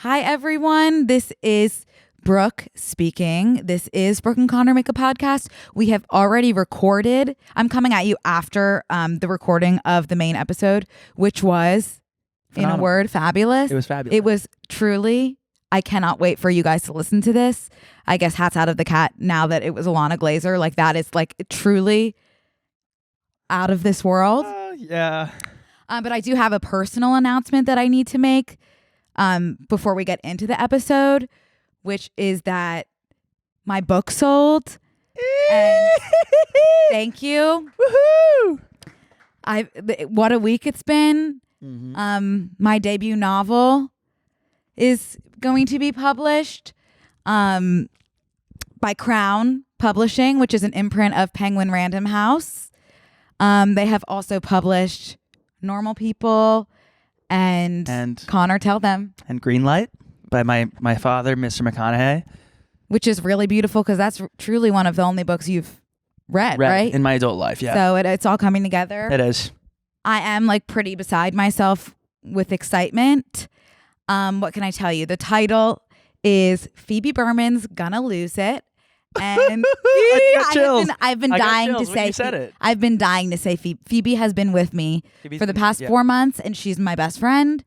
Hi, everyone. This is Brooke speaking. This is Brooke and Connor Make a Podcast. We have already recorded. I'm coming at you after the recording of the main episode, which was, phenomenal. In a word, fabulous. It was fabulous. It was truly, I cannot wait for you guys to listen to this. I guess hats out of the cat now that it was Ilana Glazer. Like, that is like truly out of this world. Yeah. But I do have a personal announcement that I need to make before we get into the episode, which is that my book sold. And thank you. Woohoo! What a week it's been. Mm-hmm. My debut novel is going to be published by Crown Publishing, which is an imprint of Penguin Random House. They have also published Normal People and Connor, tell them. And Greenlight by my father, Mr. McConaughey. Which is really beautiful because that's truly one of the only books you've read, right? In my adult life, yeah. So it's all coming together. It is. I am like pretty beside myself with excitement. What can I tell you? The title is Phoebe Berman's Gonna Lose It. And I've been dying to say it. I've been dying to say Phoebe has been with me for the past 4 months, and she's my best friend,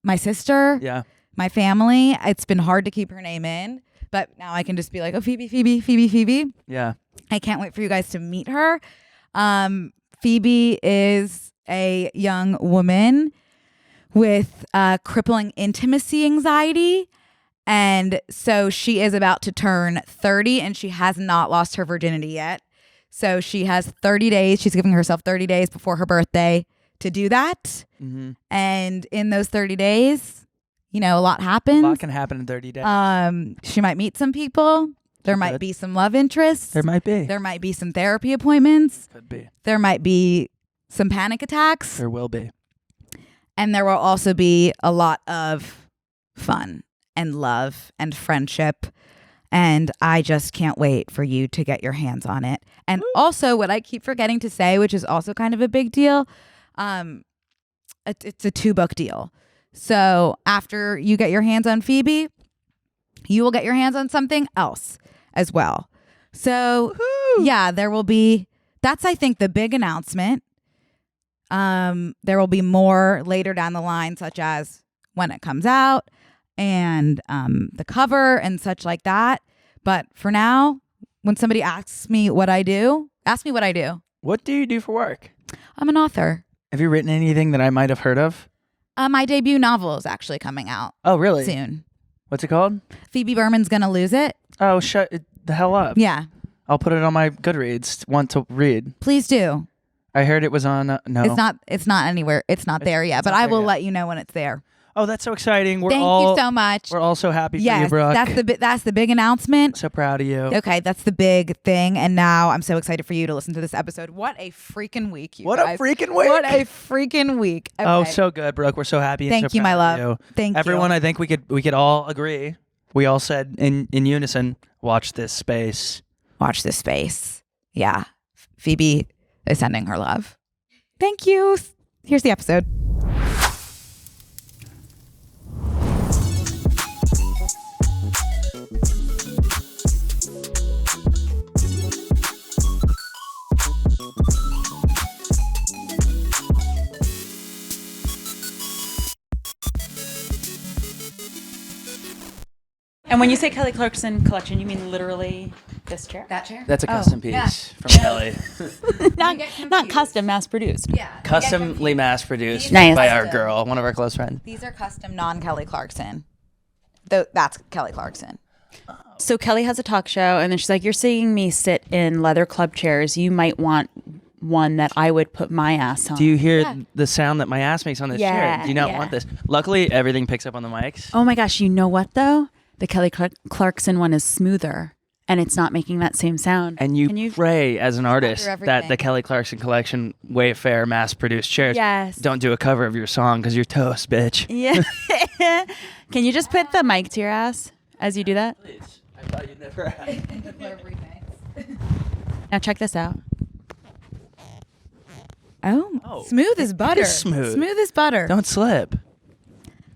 my sister, my family. It's been hard to keep her name in, but now I can just be like, oh, Phoebe. Yeah. I can't wait for you guys to meet her. Phoebe is a young woman with crippling intimacy anxiety. And so she is about to turn 30 and she has not lost her virginity yet. So she has 30 days. She's giving herself 30 days before her birthday to do that. Mm-hmm. And in those 30 days, you know, a lot happens. A lot can happen in 30 days. She might meet some people. There might be some love interests. There might be. There might be some therapy appointments. Could be. There might be some panic attacks. There will be. And there will also be a lot of fun and love and friendship. And I just can't wait for you to get your hands on it. And also what I keep forgetting to say, which is also kind of a big deal, it's a 2-book deal. So after you get your hands on Phoebe, you will get your hands on something else as well. So yeah, there will be, that's I think the big announcement. There will be more later down the line, such as when it comes out and the cover and such like that. But for now, when somebody asks me what I do, ask me what I do. What do you do for work? I'm an author. Have you written anything that I might have heard of? My debut novel is actually coming out. Oh, really? Soon. What's it called? Phoebe Berman's Gonna Lose It. Oh, shut it the hell up. Yeah. I'll put it on my Goodreads. Want to read. Please do. I heard it was on, no. It's not anywhere. It's not there yet, but I will let you know when it's there. Oh, that's so exciting. Thank you so much. We're all so happy for you, Brooke. That's the big announcement. So proud of you. Okay, that's the big thing. And now I'm so excited for you to listen to this episode. What a freaking week, you guys. What a freaking week. Okay. Oh, so good, Brooke. We're so happy. Thank you, my love. Thank you. Everyone, I think we could all agree. We all said in unison, watch this space. Watch this space. Yeah. Phoebe is sending her love. Thank you. Here's the episode. And when you say Kelly Clarkson collection, you mean literally this chair? That chair? That's a custom piece from Kelly. not custom, mass produced. Yeah. Customly mass produced Nice. by our girl, one of our close friends. These are custom non-Kelly Clarkson. That's Kelly Clarkson. So Kelly has a talk show, and then she's like, "You're seeing me sit in leather club chairs. You might want one that I would put my ass on." Do you hear the sound that my ass makes on this chair? Do you not want this? Luckily, everything picks up on the mics. Oh my gosh, you know what though? The Kelly Clarkson one is smoother, and it's not making that same sound. And you pray as an artist that the Kelly Clarkson collection Wayfair mass-produced chairs don't do a cover of your song because you're toast, bitch. Yeah. Can you just put the mic to your ass as you do that? Please. I thought you'd never ask. Now check this out. Oh, smooth as butter. Smooth. Smooth as butter. Don't slip.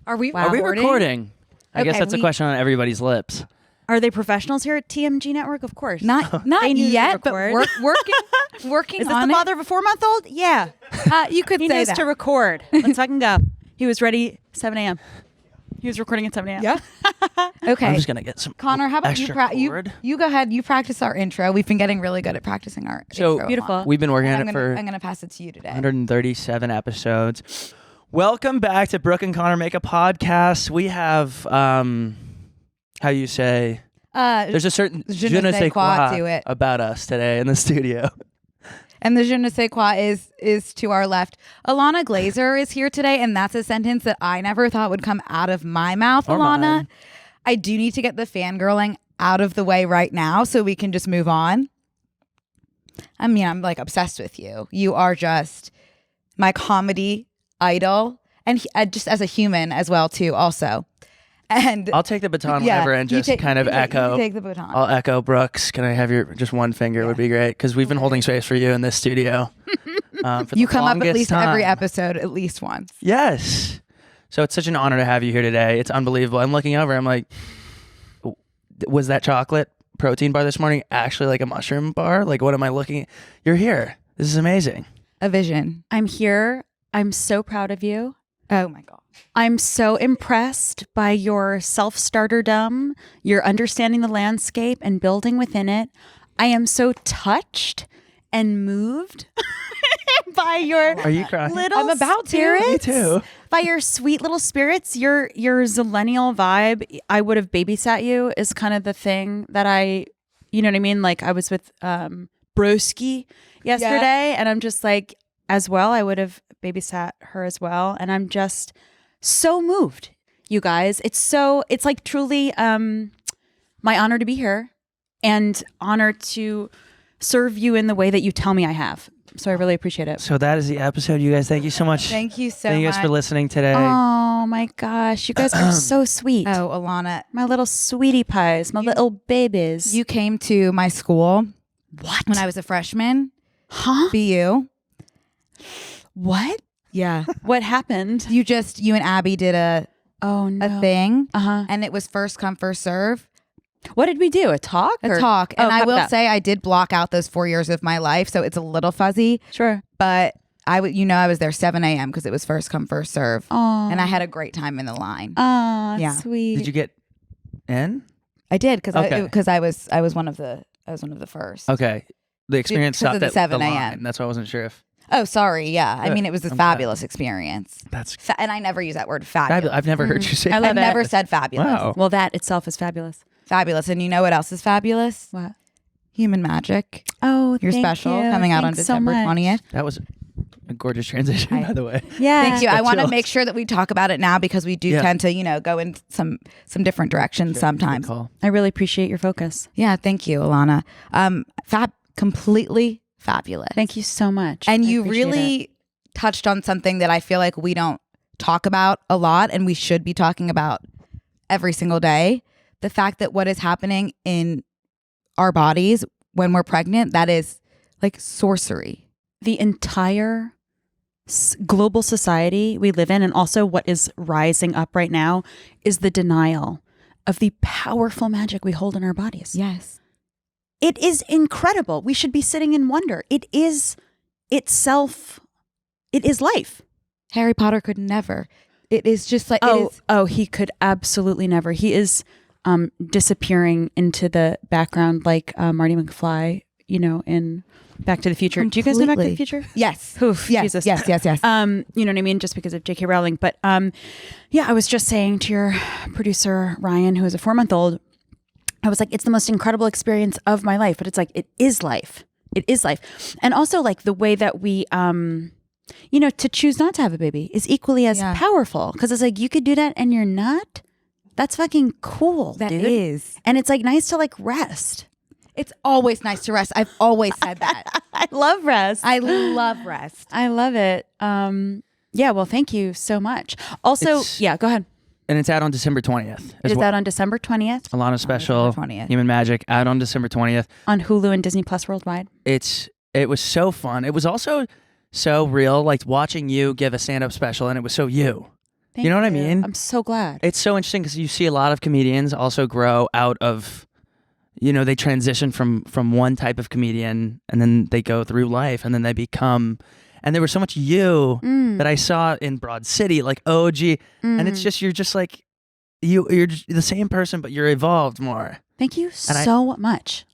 Are we recording? I guess that's a question on everybody's lips. Are they professionals here at TMG Network? Of course. Not yet, but working Is this on the father of a 4-month-old? Yeah. You could He say knows that. to record. Let's fucking go. He was ready 7 a.m. He was recording at 7 a.m. Yeah. Okay. I'm just going to get some Connor, how about you go ahead. You practice our intro. We've been getting really good at practicing our intro. Beautiful. We've been working on it for... I'm going to pass it to you today. 137 episodes. Welcome back to Brooke and Connor Make a Podcast. We have, how you say... there's a certain je ne sais quoi to it about us today in the studio. And the je ne sais quoi is to our left. Ilana Glazer is here today, and that's a sentence that I never thought would come out of my mouth, or Ilana. Mine. I do need to get the fangirling out of the way right now so we can just move on. I mean, I'm like obsessed with you. You are just my comedy idol, and just as a human as well, too, also. And I'll take the baton whenever and just echo. You take the baton. I'll echo Brooks. Can I have your just one finger? Would be great because we've been holding space for you in this studio. For you come up at least time. Every episode, at least once. Yes. So it's such an honor to have you here today. It's unbelievable. I'm looking over. I'm like, was that chocolate protein bar this morning actually like a mushroom bar? Like, what am I looking at? You're here. This is amazing. A vision. I'm here. I'm so proud of you. Oh my God. I'm so impressed by your self-starterdom, your understanding the landscape and building within it. I am so touched and moved by your Are you crying? little I'm about spirits. to. Me too. By your sweet little spirits, your zillennial vibe. I would have babysat you is kind of the thing that you know what I mean? Like I was with Broski yesterday and I'm just like, as well, I would have babysat her as well. And I'm just so moved, you guys. It's like truly my honor to be here and honor to serve you in the way that you tell me I have. So I really appreciate it. So that is the episode, you guys. Thank you so much. Thank you so much. Thank you guys for listening today. Oh my gosh, you guys are so sweet. Oh, Ilana. My little sweetie pies, my little babies. You came to my school. What? When I was a freshman. Huh? BU. What? Yeah. What happened? You and Abby did a thing. Uh-huh. And it was first come, first serve. What did we do? A talk? And I will say I did block out those 4 years of my life, so it's a little fuzzy. Sure. But I was there 7 a.m. because it was first come, first serve. Aww. And I had a great time in the line. Ah, yeah. Sweet. Did you get in? I did because Okay. I was one of the first. Okay. The experience Because stopped of the at 7 the a.m. line. That's why I wasn't sure if... Oh, sorry. Yeah. I Good. mean, it was a I'm fabulous experience. That's And I never use that word fabulous. I've never heard you say I that. love I've it. never said fabulous. Wow. Well, that itself is fabulous. Fabulous. And you know what else is fabulous? What? Human Magic. Oh, You're thank special. you. Coming out on Thanks so December much. 20th. That was a gorgeous transition, by the way. Yeah. Thank you. I want to chills. make sure that we talk about it now because we do tend to, go in some different directions sometimes. Good call. I really appreciate your focus. Yeah. Thank you, Ilana. Completely fabulous. Thank you so much. And I you appreciate really it. touched on something that I feel like we don't talk about a lot and we should be talking about every single day. The fact that what is happening in our bodies when we're pregnant, that is like sorcery. The entire global society we live in, and also what is rising up right now, is the denial of the powerful magic we hold in our bodies. Yes. It is incredible. We should be sitting in wonder. It is itself, it is life. Harry Potter could never. It is just like, He could absolutely never. He is disappearing into the background like Marty McFly, in Back to the Future. Do you guys know Back to the Future? Yes. Oof, yes. Jesus. Yes. You know what I mean? Just because of J.K. Rowling. But I was just saying to your producer, Ryan, who is a 4-month-old, I was like, it's the most incredible experience of my life. But it's like, it is life. It is life. And also like the way that we, to choose not to have a baby is equally as powerful. Because it's like, you could do that and you're not. That's fucking cool. That dude. is. And it's like nice to like rest. It's always nice to rest. I've always said that. I love rest. I love rest. I love it. Well, thank you so much. Also, go ahead. And it's out on December 20th. It is out on December 20th. Ilana special, December 20th. Human Magic, out on December 20th. On Hulu and Disney Plus worldwide. It was so fun. It was also so real, like watching you give a stand-up special, and it was so you. Thank You know what I mean? I'm so glad. It's so interesting because you see a lot of comedians also grow out of, they transition from one type of comedian and then they go through life and then they become, and there was so much you that I saw in Broad City, like OG, and it's just, you're just like, you're just the same person, but you're evolved more. Thank you so much.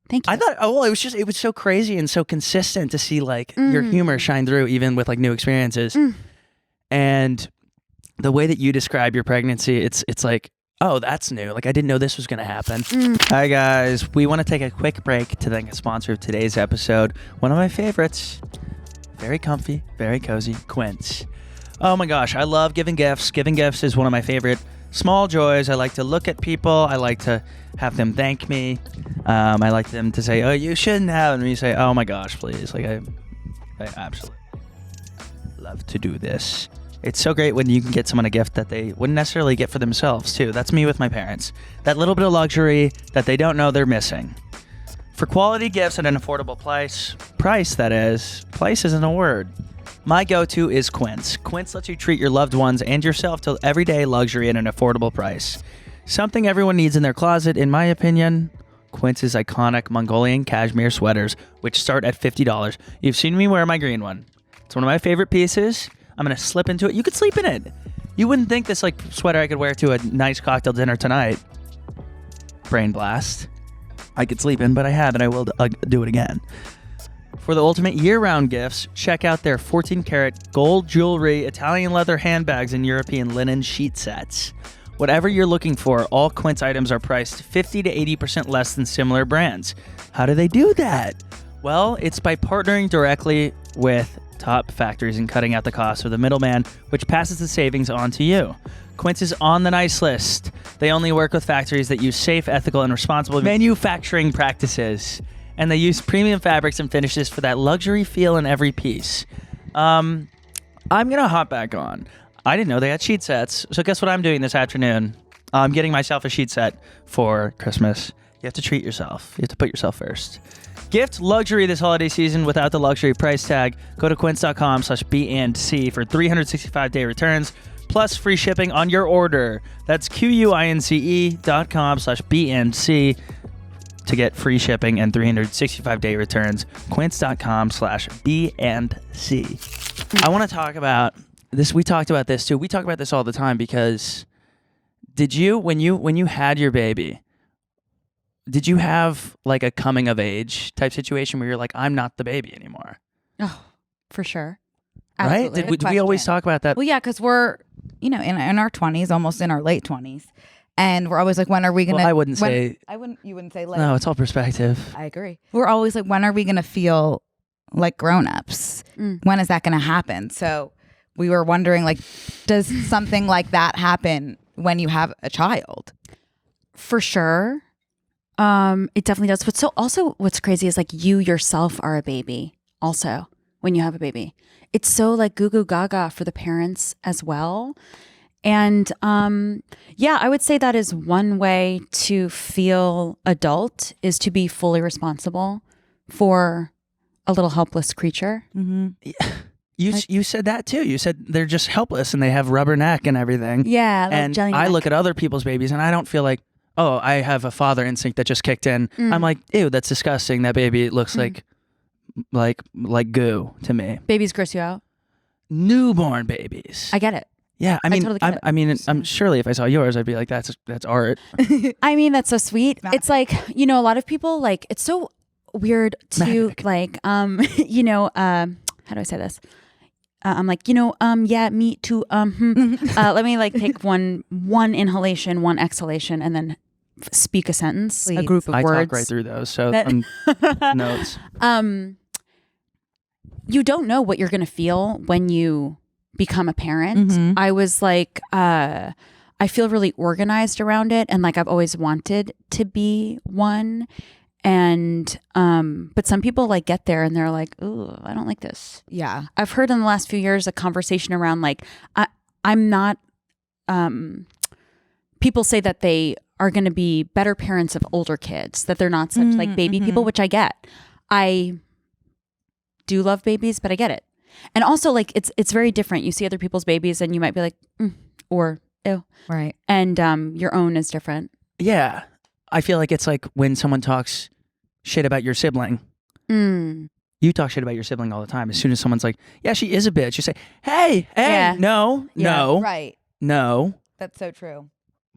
Thank you. I thought, it was so crazy and so consistent to see like your humor shine through even with like new experiences. And the way that you describe your pregnancy, it's like, oh, that's new. Like I didn't know this was going to happen. Hi guys. We want to take a quick break to thank a sponsor of today's episode. One of my favorites. Very comfy, very cozy, Quince. Oh my gosh, I love giving gifts. Giving gifts is one of my favorite small joys. I like to look at people. I like to have them thank me. I like them to say, oh, you shouldn't have. And you say, oh my gosh, please. Like I absolutely love to do this. It's so great when you can get someone a gift that they wouldn't necessarily get for themselves too. That's me with my parents. That little bit of luxury that they don't know they're missing. For quality gifts at an affordable price isn't a word. My go-to is Quince. Quince lets you treat your loved ones and yourself to everyday luxury at an affordable price. Something everyone needs in their closet, in my opinion. Quince's iconic Mongolian cashmere sweaters, which start at $50. You've seen me wear my green one. It's one of my favorite pieces. I'm going to slip into it. You could sleep in it. You wouldn't think this like sweater I could wear to a nice cocktail dinner tonight. Brain blast. I could sleep in, but I have, and I will do it again. For the ultimate year-round gifts, check out their 14-karat gold jewelry, Italian leather handbags, and European linen sheet sets. Whatever you're looking for, all Quince items are priced 50 to 80% less than similar brands. How do they do that? Well, it's by partnering directly with top factories and cutting out the cost of the middleman, which passes the savings on to you. Quince is on the nice list. They only work with factories that use safe, ethical, and responsible manufacturing practices. And they use premium fabrics and finishes for that luxury feel in every piece. I'm going to hop back on. I didn't know they had sheet sets. So guess what I'm doing this afternoon? I'm getting myself a sheet set for Christmas. You have to treat yourself. You have to put yourself first. Gift luxury this holiday season without the luxury price tag. Go to quince.com/B&C for 365-day returns plus free shipping on your order. That's QUINCE.com/B&C to get free shipping and 365-day returns. Quince.com/B&C. I want to talk about this. We talked about this too. We talk about this all the time because did you, when you had your baby, did you have like a coming of age type situation where you're like, I'm not the baby anymore? Oh, for sure. Absolutely. Right? Did we always talk about that? Well, yeah, because we're, in our 20s, almost in our late 20s. And we're always like, when are we going to... Well, I wouldn't say... You wouldn't say late. No, it's all perspective. I agree. We're always like, when are we going to feel like grown-ups? When is that going to happen? So we were wondering, like, does something like that happen when you have a child? For sure. It definitely does. What's crazy is like you yourself are a baby also when you have a baby. It's so like goo goo gaga for the parents as well. And yeah, I would say that is one way to feel adult is to be fully responsible for a little helpless creature. Mm-hmm. Yeah. You said that too. You said they're just helpless and they have rubber neck and everything. Yeah. Like and I look at other people's babies and I don't feel like, oh, I have a father instinct that just kicked in. I'm like, ew, that's disgusting. That baby looks like goo to me. Babies gross you out? Newborn babies. I get it. Yeah, I mean, I totally I'm surely if I saw yours, I'd be like, that's art. I mean, that's so sweet. It's like, a lot of people like, it's so weird to like, how do I say this? I'm like, yeah, me too. Let me like take one inhalation, one exhalation, and then speak a sentence, Please. a group of I words. talk right through those, so notes. You don't know what you're going to feel when you become a parent. Mm-hmm. I was like, I feel really organized around it, and like I've always wanted to be one. And but some people like get there and they're like, ooh, I don't like this. Yeah. I've heard in the last few years a conversation around like I'm not people say that they are going to be better parents of older kids, that they're not such like baby people, which I get. I do love babies, but I get it. And also like it's very different. You see other people's babies and you might be like, or ew. Right. And your own is different. Yeah. I feel like it's like when someone talks shit about your sibling. You talk shit about your sibling all the time. As soon as someone's like, yeah, she is a bitch, you say, hey, Yeah. no. Right. No. That's so true.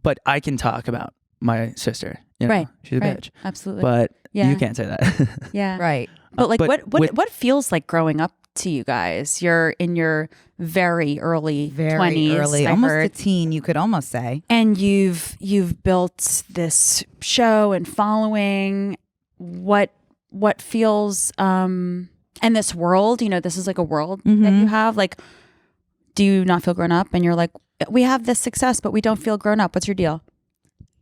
But I can talk about my sister. You know, Right. She's a bitch. Absolutely. But Yeah. you can't say that. yeah. Right. But like but what feels like growing up to you guys? You're in your very early 20s, early, I almost heard. a teen, you could almost say. And you've built this show and following. What feels and this world, you know, this is like a world that you have. Like, do you not feel grown up? And you're like, we have this success, but we don't feel grown up. What's your deal?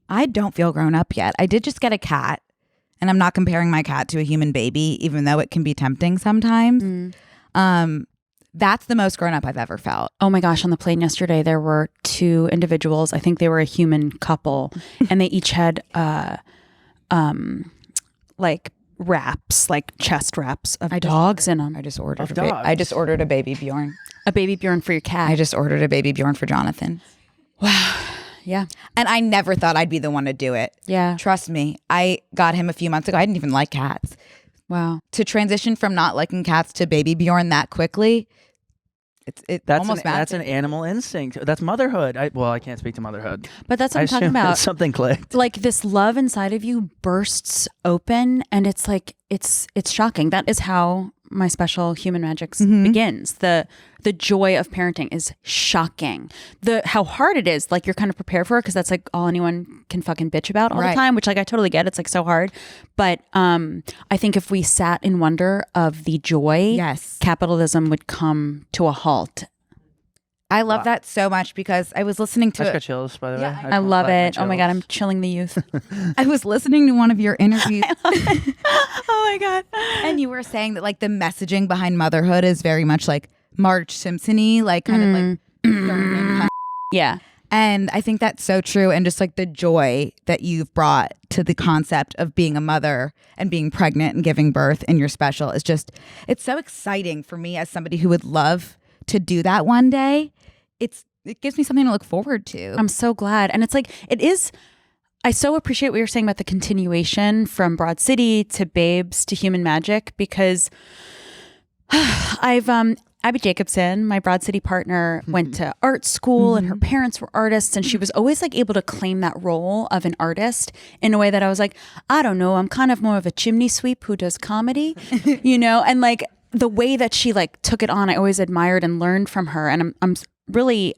I don't feel grown up yet. I did just get a cat, and I'm not comparing my cat to a human baby, even though it can be tempting sometimes. That's the most grown up I've ever felt. Oh my gosh, on the plane yesterday, there were two individuals. I think they were a human couple, and they each had like wraps, like chest wraps of dogs in them. I just ordered Of dogs? I just ordered a baby Bjorn. A baby Bjorn for your cat. I just ordered a baby Bjorn for Jonathan. Yeah. And I never thought I'd be the one to do it. Yeah. Trust me. I got him a few months ago. I didn't even like cats. Wow. To transition from not liking cats to baby Bjorn that quickly, That's almost that's magic. an animal instinct. That's motherhood. I can't speak to motherhood. But that's what I I'm talking assume that about. something clicked. Like this love inside of you bursts open, and it's like it's shocking. That is how my special Human Magics begins. The joy of parenting is shocking. How hard it is, like you're kind of prepared for it because that's like all anyone can fucking bitch about all the time, which like I totally get. It's like so hard. But I think if we sat in wonder of the joy, capitalism would come to a halt. I love that so much because I was listening I just to got chills, by the way. I love it. Oh my God, I'm chilling the youth. I was listening to one of your interviews. Oh my God. And you were saying that like the messaging behind motherhood is very much like Marge Simpson-y, like kind of like Yeah. And I think that's so true. And just like the joy that you've brought to the concept of being a mother and being pregnant and giving birth in your special is just, it's so exciting for me as somebody who would love to do that one day. It gives me something to look forward to. I'm so glad. And it's like, it is, I so appreciate what you're saying about the continuation from Broad City to Babes to Human Magic, because Abby Jacobson, my Broad City partner, went to art school and her parents were artists, and she was always like able to claim that role of an artist in a way that I was like, I don't know, I'm kind of more of a chimney sweep who does comedy, you know? And like the way that she like took it on, I always admired and learned from her. And I'm really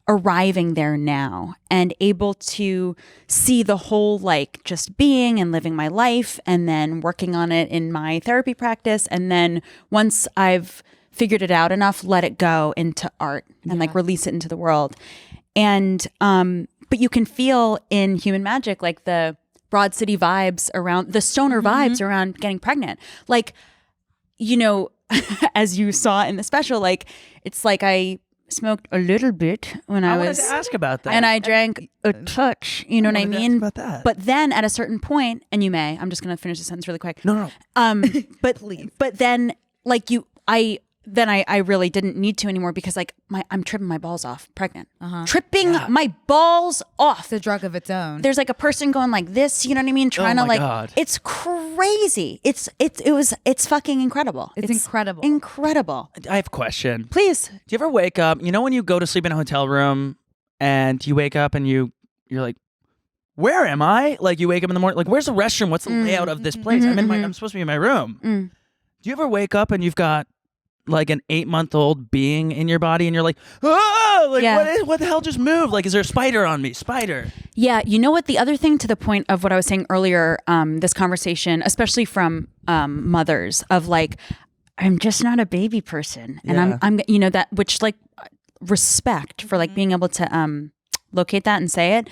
arriving there now and able to see the whole like just being and living my life and then working on it in my therapy practice. And then once I've figured it out enough, let it go into art and like release it into the world. And but you can feel in Human Magic like the Broad City vibes around, the stoner vibes around getting pregnant. Like, you know, as you saw in the special, like it's like I smoked a little bit when I was wanted to ask about that. and I drank a touch, you know what I wanted to mean? ask about that. But then at a certain point, and you may, I'm just going to finish the sentence really quick. No. But then like I really didn't need to anymore because like I'm tripping my balls off, pregnant, tripping my balls off. It's a drug of its own. There's like a person going like this, you know what I mean? Trying to like, God. it's crazy. It's fucking incredible. It's incredible. Incredible. I have a question. Please. Do you ever wake up, you know when you go to sleep in a hotel room and you wake up and you're like, where am I? Like you wake up in the morning, like where's the restroom? What's the layout of this place? I'm supposed to be in my room. Do you ever wake up and you've got like an 8-month-old being in your body and you're like, oh, like what the hell just moved? Like, is there a spider on me? Spider. Yeah. You know what? The other thing to the point of what I was saying earlier, this conversation, especially from mothers of like, I'm just not a baby person. And I'm, you know, that, which like respect for like being able to locate that and say it.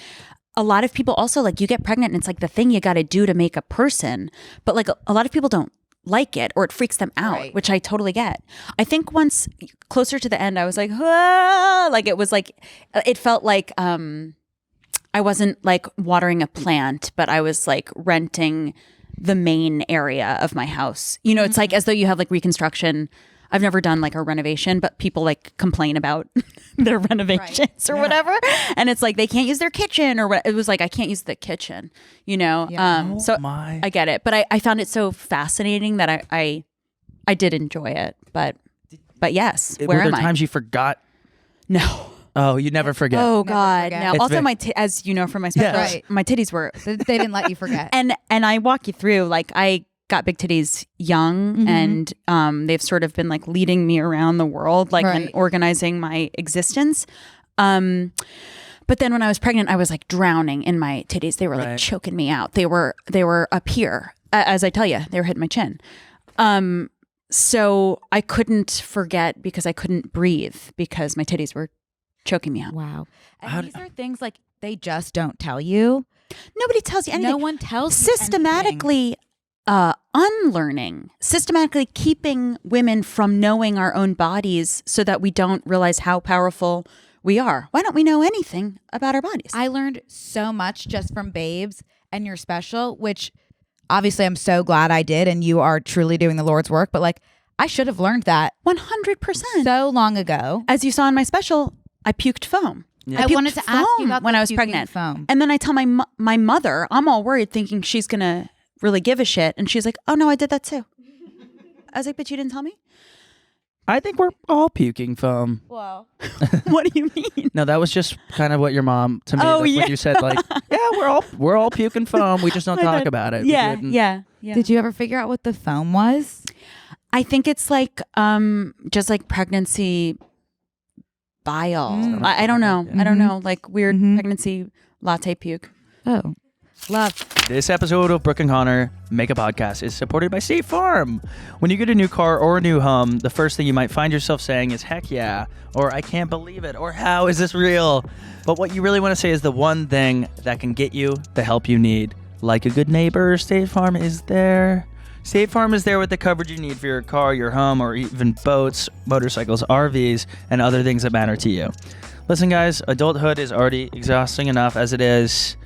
A lot of people also like you get pregnant and it's like the thing you got to do to make a person. But like a lot of people don't like it or it freaks them out, which I totally get. I think once closer to the end, I was like, ah! Like it was like, it felt like I wasn't like watering a plant, but I was like renting the main area of my house. You know, it's like as though you have like reconstruction I've never done like a renovation, but people like complain about their renovations or whatever. And it's like, they can't use their kitchen or what. It was like, I can't use the kitchen, you know? Yeah. So I get it. But I found it so fascinating that I did enjoy it. But yes, where were am there I? times you forgot? No. Oh, you never forget. Oh God! forget. No. It's Also, very- as you know from my special, Right. my titties were, They didn't let you forget. and I walk you through. Like I got big titties young, and they've sort of been like leading me around the world, like and Right. organizing my existence. But then when I was pregnant, I was like drowning in my titties. They were like Right. choking me out. They were up here, as I tell you, they were hitting my chin. So I couldn't forget because I couldn't breathe because my titties were choking me out. Wow. And these are things like they just don't tell you. Nobody tells you anything. No one tells you anything. Systematically unlearning, systematically keeping women from knowing our own bodies so that we don't realize how powerful we are. Why don't we know anything about our bodies? I learned so much just from Babes and your special, which obviously I'm so glad I did, and you are truly doing the Lord's work, but like I should have learned that 100%. so long ago. As you saw in my special, I puked foam. I puked wanted to ask you foam about when the I was puking pregnant. foam. And then I tell my mother, I'm all worried thinking she's going to really give a shit. And she's like, oh no, I did that too. I was like, but you didn't tell me? I think we're all puking foam. Well, What do you mean? No, that was just kind of what your mom to me. Oh, like, yeah. When you said like, yeah, we're all puking foam. We just don't talk about it. We Yeah, didn't- yeah. did you ever figure out what the foam was? I think it's like just like pregnancy bile. I don't know. I don't know. Like weird pregnancy latte puke. Oh, love. This episode of Brooke and Connor Make a Podcast is supported by State Farm. When you get a new car or a new home, the first thing you might find yourself saying is heck yeah, or I can't believe it, or how is this real? But what you really want to say is the one thing that can get you the help you need. Like a good neighbor, State Farm is there. State Farm is there with the coverage you need for your car, your home, or even boats, motorcycles, RVs, and other things that matter to you. Listen, guys, adulthood is already exhausting enough as it is.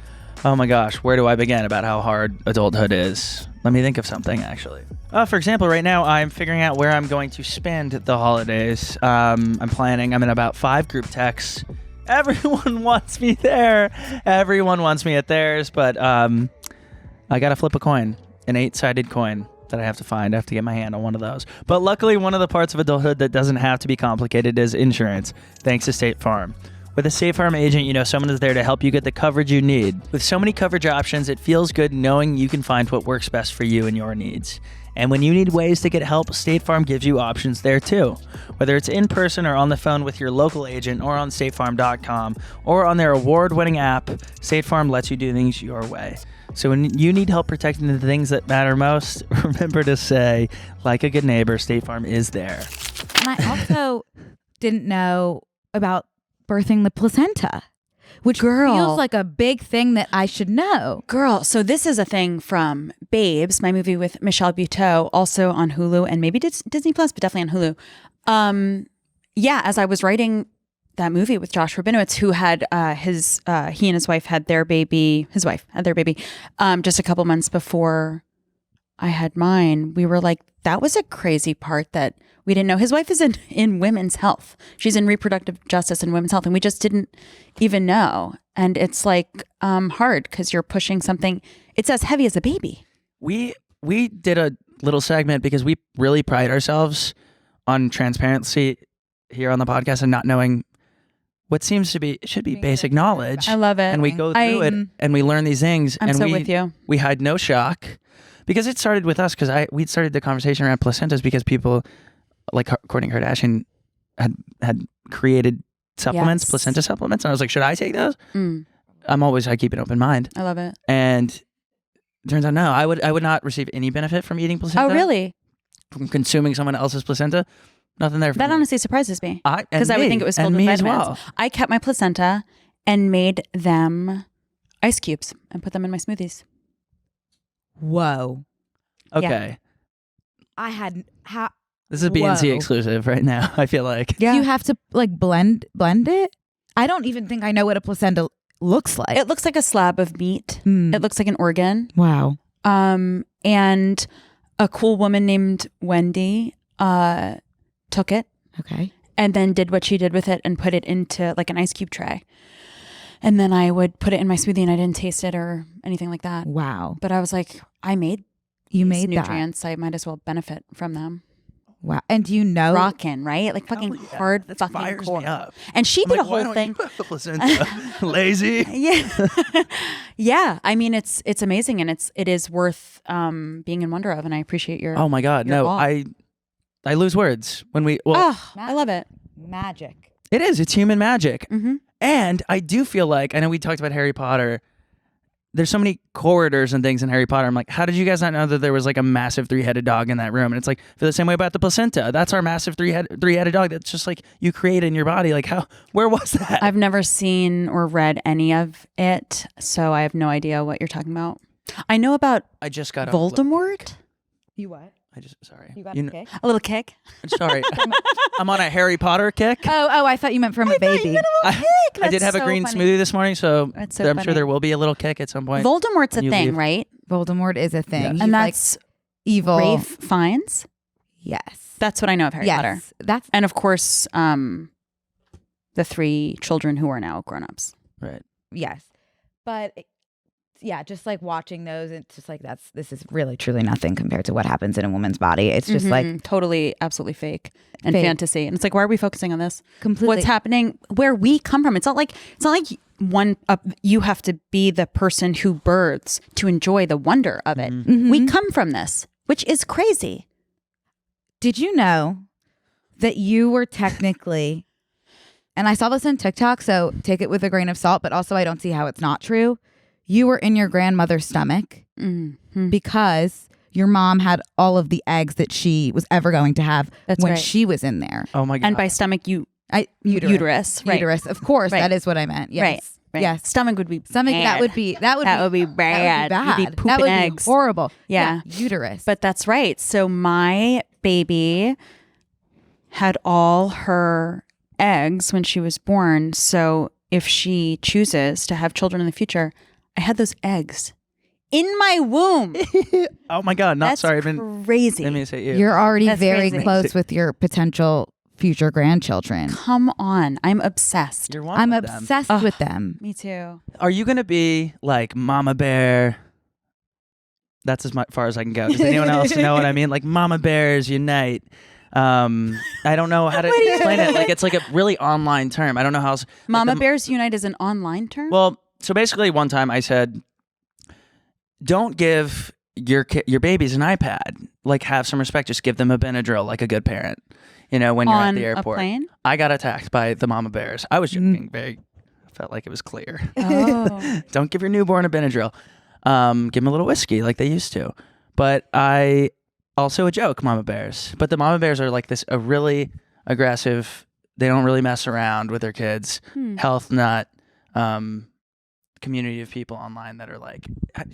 Oh my gosh, where do I begin about how hard adulthood is? Let me think of something, actually. For example, right now I'm figuring out where I'm going to spend the holidays. I'm planning. I'm in about 5 group texts. Everyone wants me there. Everyone wants me at theirs, but I got to flip a coin. An 8-sided coin that I have to find. I have to get my hand on one of those. But luckily, one of the parts of adulthood that doesn't have to be complicated is insurance, thanks to State Farm. With a State Farm agent, you know someone is there to help you get the coverage you need. With so many coverage options, it feels good knowing you can find what works best for you and your needs. And when you need ways to get help, State Farm gives you options there too. Whether it's in person or on the phone with your local agent or on statefarm.com or on their award-winning app, State Farm lets you do things your way. So when you need help protecting the things that matter most, remember to say, like a good neighbor, State Farm is there. And I also didn't know about birthing the placenta, which feels like a big thing that I should know. Girl, so this is a thing from Babes, my movie with Michelle Buteau, also on Hulu and maybe Disney Plus, but definitely on Hulu. Yeah, as I was writing that movie with Josh Rabinowitz, who had he and his wife had their baby, just a couple months before I had mine. We were like, that was a crazy part that we didn't know. His wife is in women's health. She's in reproductive justice and women's health. And we just didn't even know. And it's like hard because you're pushing something. It's as heavy as a baby. We did a little segment because we really pride ourselves on transparency here on the podcast and not knowing what seems to be should be basic knowledge. I love it. And we go through it and we learn these things. I'm and so with you. We hide no shock because it started with us because we'd started the conversation around placentas because people like Kourtney Kardashian had created supplements, Yes. placenta supplements. And I was like, should I take those? I keep an open mind. I love it. And it turns out, no, I would not receive any benefit from eating placenta. Oh, really? From consuming someone else's placenta. Nothing there for That me. honestly surprises me. Because I would think it was filled with me vitamins. as well. I kept my placenta and made them ice cubes and put them in my smoothies. Whoa. Okay. I had how This is BNC Whoa. exclusive right now, I feel like. Yeah. you have to like blend it? I don't even think I know what a placenta looks like. It looks like a slab of meat. Mm. It looks like an organ. Wow. And a cool woman named Wendy took it, Okay. and then did what she did with it and put it into like an ice cube tray. And then I would put it in my smoothie and I didn't taste it or anything like that. Wow. But I was like, I made You these made that. nutrients. I might as well benefit from them. Wow. And do you know? Rockin', right? Like fucking Hell yeah. hard That fucking fires core. me up. And she I'm did like, a why whole don't thing. you have placenta? Lazy. Yeah. Yeah. I mean, it's amazing and it is worth being in wonder of. And I appreciate your Oh my God. your No, awe. I lose words when we, I love it. Magic. it is, it's human magic. Mm-hmm. And I do feel like, I know we talked about Harry Potter. There's so many corridors and things in Harry Potter. I'm like, how did you guys not know that there was like a massive 3-headed dog in that room? And it's like, feel the same way about the placenta. That's our massive three-headed dog. That's just like you create in your body. Like where was that? I've never seen or read any of it, so I have no idea what you're talking about. I know about I just got Voldemort. You what? Sorry. You got You a know- kick? A little kick. Sorry. I'm on a Harry Potter kick. Oh, I thought you meant from a baby. I did have a green smoothie this morning, so That's so I'm funny. sure there will be a little kick at some point. Voldemort's a when you thing, leave. right? Voldemort is a thing. Yes. He's And like that's evil. Rafe Fiennes. Yes. That's what I know of Harry Potter. That's And of course, the 3 children who are now grown-ups. Right. yes. But yeah, just like watching those, it's just like this is really truly nothing compared to what happens in a woman's body. It's just like Mhm. totally, absolutely fake and Fake. fantasy. And it's like, why are we focusing on this? completely What's happening where we come from? It's not like you have to be the person who births to enjoy the wonder of it. Mhm. We come from this, which is crazy. Did you know that you were technically, and I saw this on TikTok, so take it with a grain of salt, but also I don't see how it's not true. You were in your grandmother's stomach Mm-hmm. because your mom had all of the eggs that she was ever going to have That's when right. she was in there. Oh my God. And by stomach, uterus, right? Uterus, of course, Right. that is what I meant. Yes. Right. Right. Yes. Stomach would be Stomach, bad. that would be bad. bad. That would be bad. That You'd would be be bad. That would eggs. be horrible. Yeah. Uterus. But that's right. So my baby had all her eggs when she was born. So if she chooses to have children in the future, I had those eggs in my womb. Oh my God. Not That's sorry. I've been. crazy. Let me say you. You're already That's very crazy. close with your potential future grandchildren. Come on. I'm obsessed. You're one I'm of them. obsessed Ugh. with them. Me too. Are you going to be like Mama Bear? That's as far as I can go. Does anyone else know what I mean? Like Mama Bears unite. I don't know how to explain it. Like it's like a really online term. I don't know how else. Mama like Bears Unite is an online term? Well, so basically one time I said, don't give your babies an iPad. Like have some respect. Just give them a Benadryl like a good parent. You know, when you're at On the a airport. plane? I got attacked by the Mama Bears. I was joking. Felt like it was clear. Oh. Don't give your newborn a Benadryl. Give them a little whiskey like they used to. But I also a joke, Mama Bears. But the Mama Bears are like a really aggressive. They don't really mess around with their kids. Health nut. Community of people online that are like,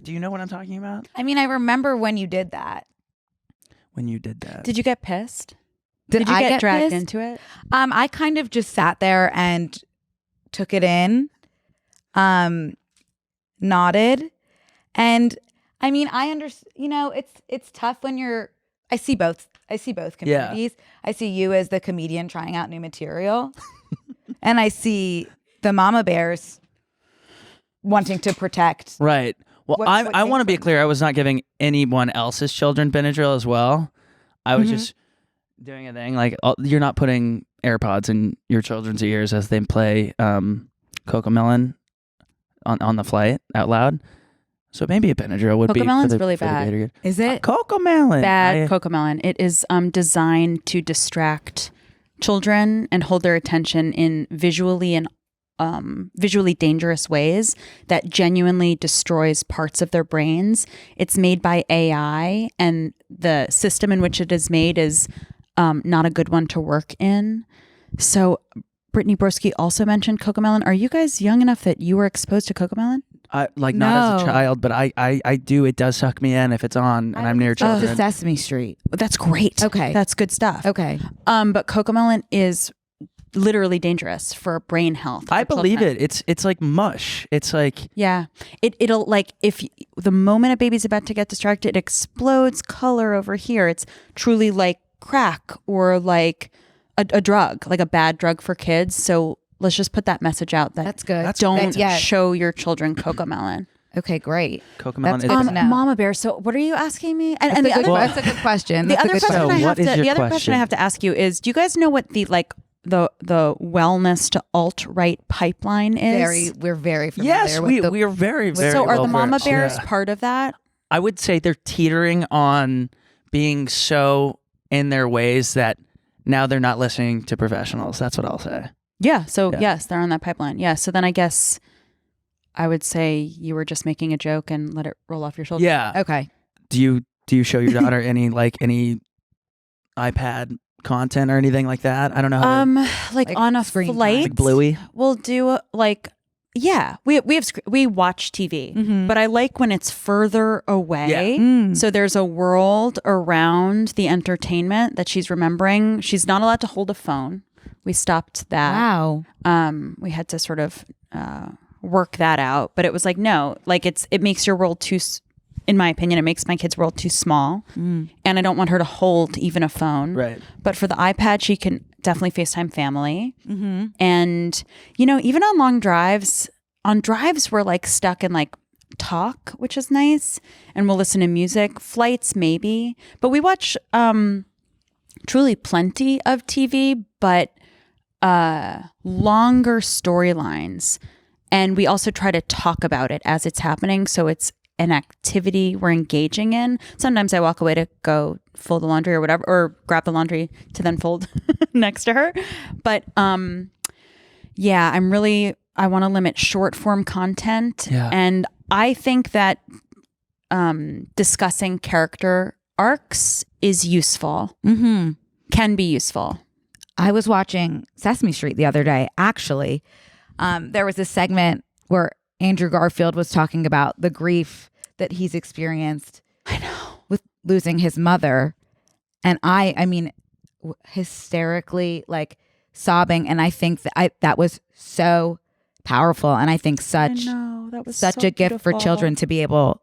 do you know what I'm talking about? I mean, I remember when you did that. When you did that. Did you get pissed? Did you I get dragged pissed? into it? I kind of just sat there and took it in, nodded, and I mean, I understand. You know, it's tough when you're. I see both communities. I see you as the comedian trying out new material, and I see the Mama Bears wanting to protect. Right. Well, What I came want to be from clear. I was not giving anyone else's children Benadryl as well. I was just doing a thing. Like you're not putting AirPods in your children's ears as they play Cocomelon on the flight out loud. So maybe a Benadryl would be for Cocomelon's the, really for the bad. greater good. Is it? Cocomelon. Bad Cocomelon. It is designed to distract children and hold their attention in visually dangerous ways that genuinely destroys parts of their brains. It's made by AI, and the system in which it is made is not a good one to work in. So Brittany Broski also mentioned Cocomelon. Are you guys young enough that you were exposed to Cocomelon? Not as a No. child, but I do. It does suck me in if it's on and I'm near The children. Sesame Street. That's great. Okay. That's good stuff. Okay. But Cocomelon is literally dangerous for brain health. I for believe children. it. It's like mush. It's like Yeah. It'll like if the moment a baby's about to get distracted, it explodes color over here. It's truly like crack or like a drug, like a bad drug for kids. So let's just put that message out that That's good. don't show your children Cocomelon. Okay, great. Cocomelon That's is good to know. Mama Bear. So what are you asking me? And the other That's a good question. the That's a other good question question. I have What is to your the other question question? I have to ask you is, do you guys know what the wellness to alt-right pipeline is? We're very familiar Yes, with we are very, very So are well the Mama versed. Bears Yeah. part of that? I would say they're teetering on being so in their ways that now they're not listening to professionals. That's what I'll say. Yeah. So Yeah. yes, they're on that pipeline. Yeah. So then I guess I would say you were just making a joke and let it roll off your shoulders. Yeah. Okay. Do you show your daughter any iPad content or anything like that? I don't know how to, Like on a screen time. flight, like Bluey. we'll do we watch TV, Mhm. but I like when it's further away. Mm. So there's a world around the entertainment that she's remembering. She's not allowed to hold a phone. We stopped that. Wow. We had to sort of work that out, but it was like, no, like it makes your world in my opinion, it makes my kid's world too small. And I don't want her to hold even a phone. Right. But for the iPad, she can definitely FaceTime family. Mm-hmm. And, even on long drives, we're like stuck in like talk, which is nice. And we'll listen to music. Flights, maybe. But we watch truly plenty of TV, but longer storylines. And we also try to talk about it as it's happening. So it's an activity we're engaging in. Sometimes I walk away to go fold the laundry or whatever, or grab the laundry to then fold next to her. But yeah, I want to limit short form content. Yeah. And I think that discussing character arcs is useful, Mm-hmm. can be useful. I was watching Sesame Street the other day. Actually, there was a segment where Andrew Garfield was talking about the grief that he's experienced. I know. With losing his mother, and I mean, hysterically like sobbing. And I think that was so powerful, and I think I know. That was such so a gift for beautiful. children to be able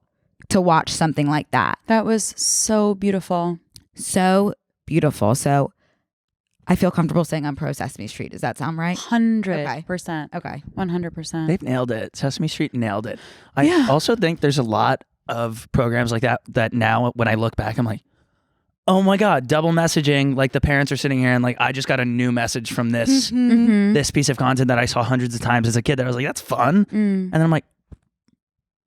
to watch something like that. That was so beautiful. So beautiful. So I feel comfortable saying I'm pro Sesame Street. Does that sound right? 100%. Okay. 100%. They've nailed it. Sesame Street nailed it. I Yeah. also think there's a lot of programs like that now when I look back, I'm like, oh my God, double messaging. Like the parents are sitting here and like, I just got a new message from this Mhm. this piece of content that I saw hundreds of times as a kid that I was like, that's fun. And then I'm like,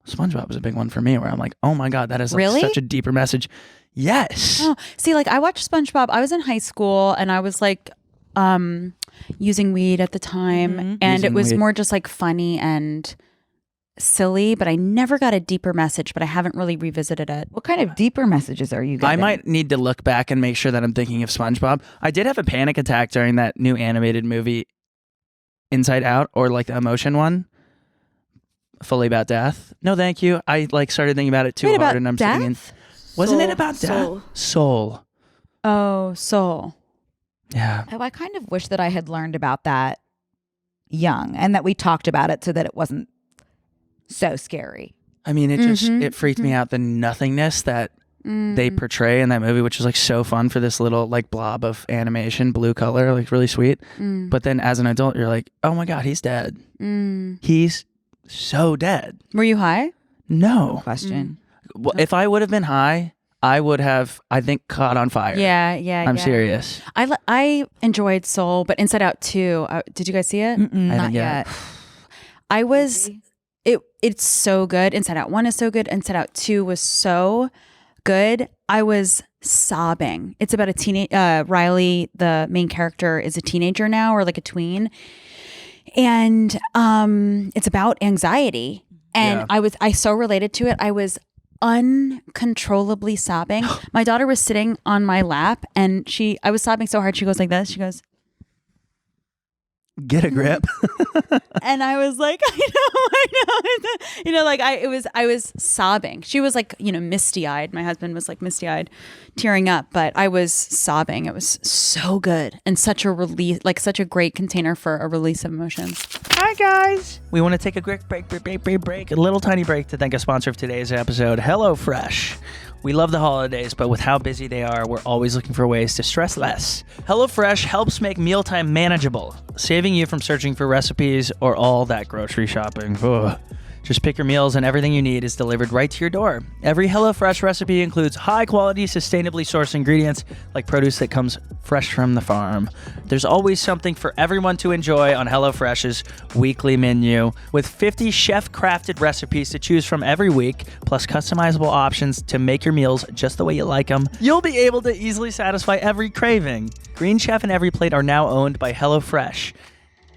SpongeBob was a big one for me where I'm like, oh my God, that is like Really? such a deeper message. Yes. Oh, see, like I watched SpongeBob. I was in high school and I was like using weed at the time. Mhm. And Using it was weed. more just like funny and silly, but I never got a deeper message, but I haven't really revisited it. What kind of deeper messages are you getting? I might need to look back and make sure that I'm thinking of SpongeBob. I did have a panic attack during that new animated movie Inside Out, or like the emotion one, fully about death. No, thank you. I like started thinking about it too Wait, hard, about and I'm sitting in. death? Wasn't it about death? Soul. Oh, Soul. Yeah. Oh, I kind of wish that I had learned about that young and that we talked about it so that it wasn't so scary. I mean, it just Mhm, it freaked me out, the nothingness that they portray in that movie, which is like so fun for this little like blob of animation, blue color, like really sweet. But then as an adult, you're like, oh my God, he's dead. He's so dead. Were you high? No. Question. Well, if I would have been high, I would have, I think, caught on fire. Yeah. I'm serious. I enjoyed Soul, but Inside Out 2, did you guys see it? Mm-mm, I not think, yeah. yet. I was it's so good. Inside Out 1 is so good. Inside Out 2 was so good. I was sobbing. It's about a teenage Riley, the main character, is a teenager now, or like a tween. And it's about anxiety. And Yeah. I so related to it. I was uncontrollably sobbing. My daughter was sitting on my lap and I was sobbing so hard. She goes like this. She goes, Get a grip. and I was like, I know, like I was sobbing. She was like, misty eyed. My husband was like misty eyed, tearing up, but I was sobbing. It was so good and such a release, like such a great container for a release of emotions. Hi, guys. We want to take a quick break, a little tiny break to thank a sponsor of today's episode, HelloFresh. We love the holidays, but with how busy they are, we're always looking for ways to stress less. HelloFresh helps make mealtime manageable, saving you from searching for recipes or all that grocery shopping. Ugh. Just pick your meals and everything you need is delivered right to your door. Every HelloFresh recipe includes high-quality, sustainably sourced ingredients like produce that comes fresh from the farm. There's always something for everyone to enjoy on HelloFresh's weekly menu, with 50 chef-crafted recipes to choose from every week, plus customizable options to make your meals just the way you like them. You'll be able to easily satisfy every craving. Green Chef and Every Plate are now owned by HelloFresh.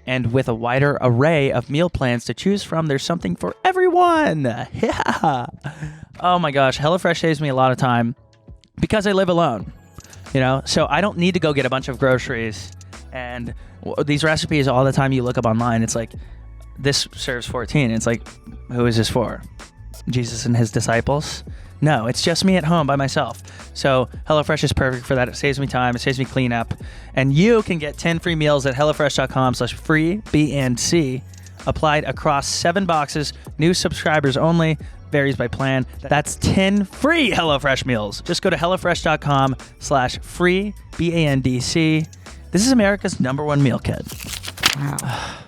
And with a wider array of meal plans to choose from, there's something for everyone. Yeah. Oh my gosh, HelloFresh saves me a lot of time because I live alone, so I don't need to go get a bunch of groceries. And these recipes, all the time you look up online, it's like, this serves 14. It's like, who is this for? Jesus and his disciples? No, it's just me at home by myself. So HelloFresh is perfect for that. It saves me time. It saves me cleanup. And you can get 10 free meals at HelloFresh.com/free B&C applied across 7 boxes. New subscribers only. Varies by plan. That's 10 free HelloFresh meals. Just go to HelloFresh.com/free BANDC. This is America's #1 meal kit. Wow.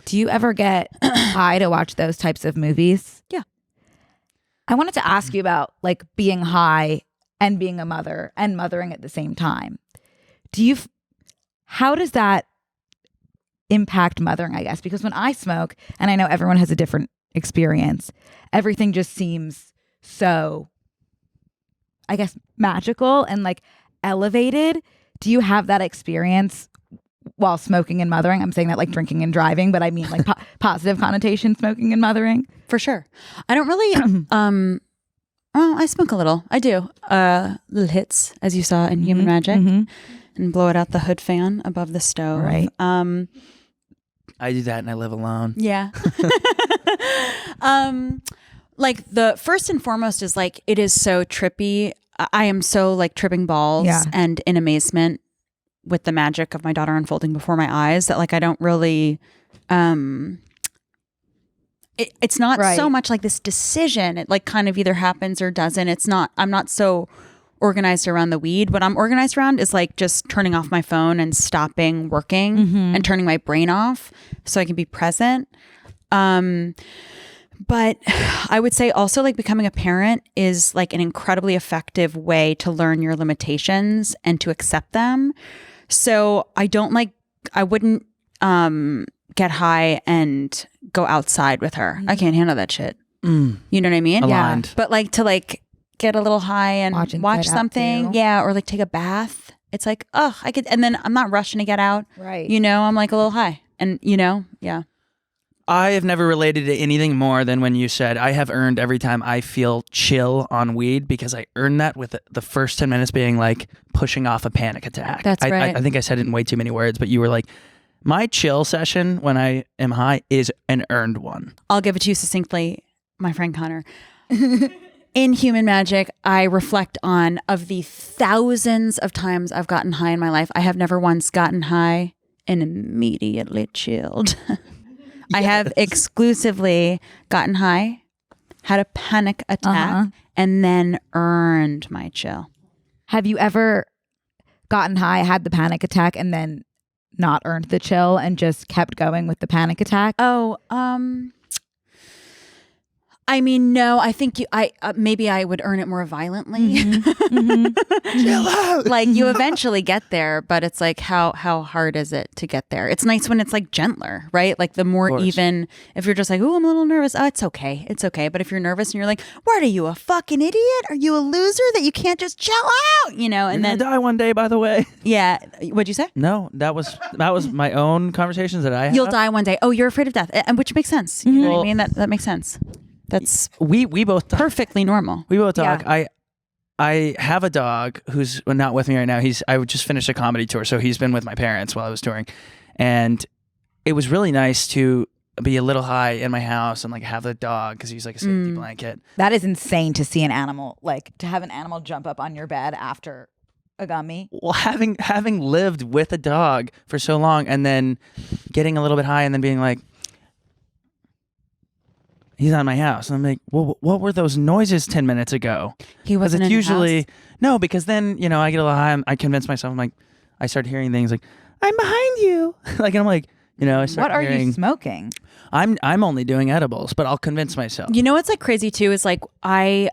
Do you ever get high to watch those types of movies? Yeah. I wanted to ask you about like being high and being a mother and mothering at the same time. How does that impact mothering, I guess? Because when I smoke, and I know everyone has a different experience, everything just seems so, I guess, magical and like elevated. Do you have that experience while smoking and mothering? I'm saying that like drinking and driving, but I mean like positive connotation smoking and mothering. For sure. I don't really, I smoke a little. I do. Little hits, as you saw in Human Magic, and blow it out the hood fan above the stove. Right. I do that and I live alone. Yeah. Like the first and foremost is like, it is so trippy. I am so like tripping balls and in amazement with the magic of my daughter unfolding before my eyes that like, I don't really, it's not so much like this decision. It like kind of either happens or doesn't. I'm not so organized around the weed. What I'm organized around is like just turning off my phone and stopping working and turning my brain off so I can be present. But I would say also like becoming a parent is like an incredibly effective way to learn your limitations and to accept them. So I wouldn't get high and go outside with her. I can't handle that shit. You know what I mean? Aligned. Yeah. But like to like get a little high and watch something. Yeah. Or like take a bath. It's like, oh, I could, and then I'm not rushing to get out. Right. I'm like a little high and yeah. I have never related to anything more than when you said, I have earned every time I feel chill on weed, because I earned that with the first 10 minutes being like pushing off a panic attack. That's right. I think I said it in way too many words, but you were like, my chill session when I am high is an earned one. I'll give it to you succinctly, my friend Connor. In Human Magic, I reflect on, of the thousands of times I've gotten high in my life, I have never once gotten high and immediately chilled. I have exclusively gotten high, had a panic attack, and then earned my chill. Have you ever gotten high, had the panic attack, and then not earned the chill and just kept going with the panic attack? Oh, I mean, no, I think maybe I would earn it more violently. Chill out. Like you eventually get there, but it's like, how hard is it to get there? It's nice when it's like gentler, right? Like the more even, if you're just like, oh, I'm a little nervous. Oh, it's okay. It's okay. But if you're nervous and you're like, what are you, a fucking idiot? Are you a loser that you can't just chill out? And You're then gonna die one day, by the way. Yeah. What'd you say? No, that was my own conversations that I had. You'll die one day. Oh, you're afraid of death. And which makes sense. You know what I mean? That makes sense. That's we both perfectly normal. We both talk. Yeah. I have a dog who's not with me right now. I would just finished a comedy tour, so he's been with my parents while I was touring, and it was really nice to be a little high in my house and like have the dog because he's like a safety blanket. That is insane to see an animal, like to have an animal jump up on your bed after a gummy. Well, having lived with a dog for so long and then getting a little bit high and then being like, he's on my house. And I'm like, well, what were those noises 10 minutes ago? He wasn't It's in your usually, house? no, because then, you know, I get a little high. I convince myself, I'm like, I start hearing things like, I'm behind you. Like, and I'm like, you know, I start What are hearing, you smoking? I'm only doing edibles, but I'll convince myself. You know what's like crazy too is like I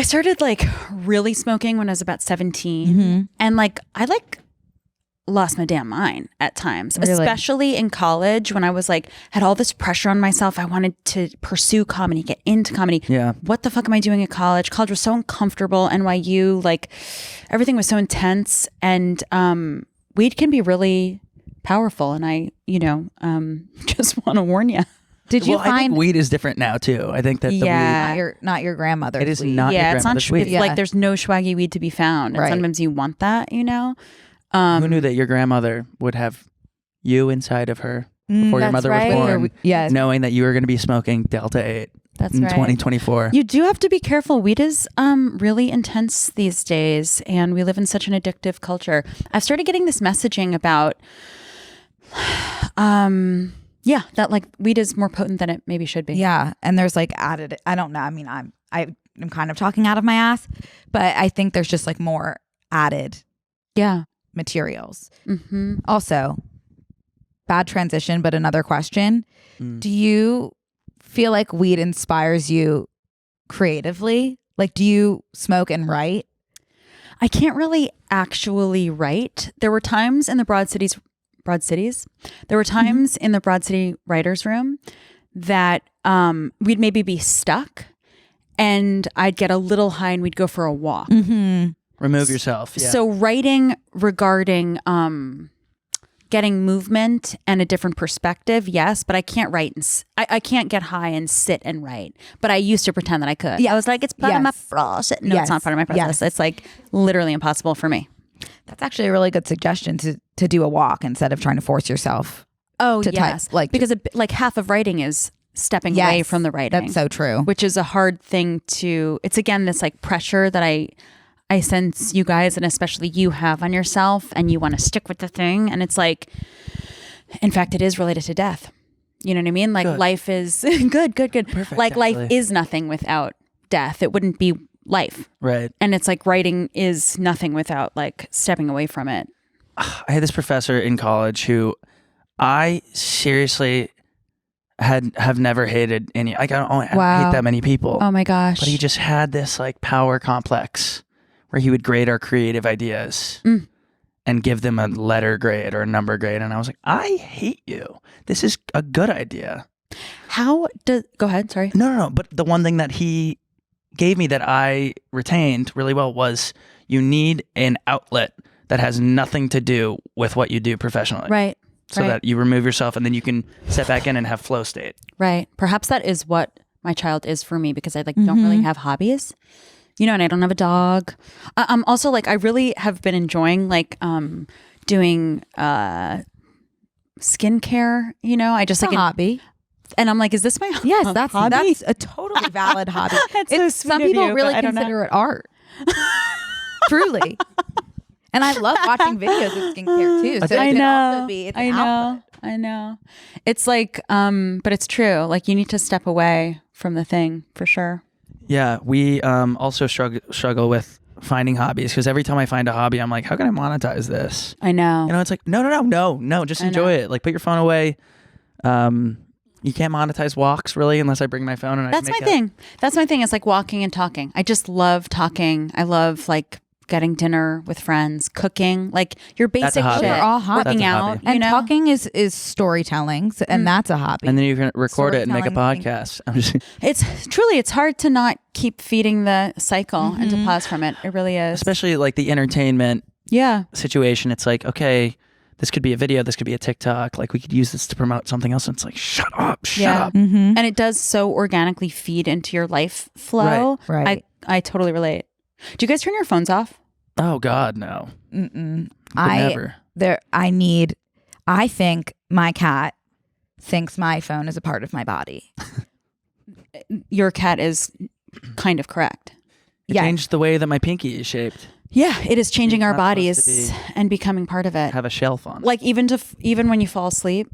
started like really smoking when I was about 17, and like I like lost my damn mind at times, Really? especially in college when I was like had all this pressure on myself. I wanted to pursue comedy, get into comedy. Yeah. What the fuck am I doing at college? College was so uncomfortable. NYU, like everything was so intense, and weed can be really powerful. And I, just want to warn you. Did you Well, I find think weed is different now too. I think that the Yeah. not your grandmother's weed, it is weed? not your Yeah, it's not grandmother's weed. Yeah. like there's no swaggy weed to be found, and Right. sometimes you want that, Who knew that your grandmother would have you inside of her before your That's mother right. was born, Yes. knowing that you were going to be smoking Delta 8 That's in right. 2024? You do have to be careful. Weed is really intense these days, and we live in such an addictive culture. I've started getting this messaging about, that like weed is more potent than it maybe should be. Yeah, and there's like added. I don't know. I mean, I'm kind of talking out of my ass, but I think there's just like more added Yeah. materials. Mm-hmm. Also, bad transition, but another question: do you feel like weed inspires you creatively? Like, do you smoke and write? I can't really actually write. There were times in the Broad Cities. There were times in the Broad City writers' room that we'd maybe be stuck, and I'd get a little high, and we'd go for a walk. Mm-hmm. Remove yourself. Yeah. So writing regarding getting movement and a different perspective, yes, but I can't write and I can't get high and sit and write. But I used to pretend that I could. Yeah. I was like, it's part of my Yes. process. No, Yes. it's not part of my process. Yes. It's like literally impossible for me. That's actually a really good suggestion to do a walk instead of trying to force yourself. Oh, To type, yes. like- because like half of writing is stepping away Yes, from the writing. That's so true. Which is a hard thing to, it's again, this like pressure that I sense you guys and especially you have on yourself, and you want to stick with the thing. And it's like, in fact, it is related to death. You know what I mean? Like Good. life is good. Perfect, Like life actually. is nothing without death. It wouldn't be life. Right. And it's like writing is nothing without like stepping away from it. I had this professor in college who I seriously have never hated any. I don't Wow. hate that many people. Oh my gosh. But he just had this like power complex where he would grade our creative ideas and give them a letter grade or a number grade. And I was like, I hate you. This is a good idea. Go ahead. Sorry. No. But the one thing that he gave me that I retained really well was you need an outlet that has nothing to do with what you do professionally. Right. So right. that you remove yourself and then you can step back in and have flow state. Right. Perhaps that is what my child is for me, because I like don't really have hobbies, and I don't have a dog. I'm also like, I really have been enjoying like doing skincare, I just It's like a hobby. and I'm like, is this my Yes, that's hobby? a totally valid hobby. That's so sweet Some of people you, really but I don't know. consider it art. Truly. And I love watching videos of skincare too. So I it could also know. be, it's I an outlet. know. I know. It's like, but it's true. Like you need to step away from the thing for sure. Yeah, we also struggle with finding hobbies because every time I find a hobby, I'm like, how can I monetize this? I know. It's like, no, just enjoy it. Like put your phone away. You can't monetize walks really unless I bring my phone and That's my thing. That's my thing. It's like walking and talking. I just love talking. I love like getting dinner with friends, cooking, like your That's a basic hobby. shit. They're all hobbies. Working That's a out, hobby. And talking is storytelling, and that's a hobby. And then you can record it and make a Storytelling thing. podcast. I'm just It's hard to not keep feeding the cycle and to pause from it. It really is. especially like the entertainment Yeah. situation. It's like, okay, this could be a video, this could be a TikTok. Like we could use this to promote something else. And it's like, shut up. Mm-hmm. And it does so organically feed into your life flow. Right. I totally relate. Do you guys turn your phones off? Oh God, no. I Never. I think my cat thinks my phone is a part of my body. Your cat is kind of correct. It Yeah. changed the way that my pinky is shaped. Yeah, it is changing It's our not supposed bodies to and becoming part of it. Have a shelf on. Like even when you fall asleep.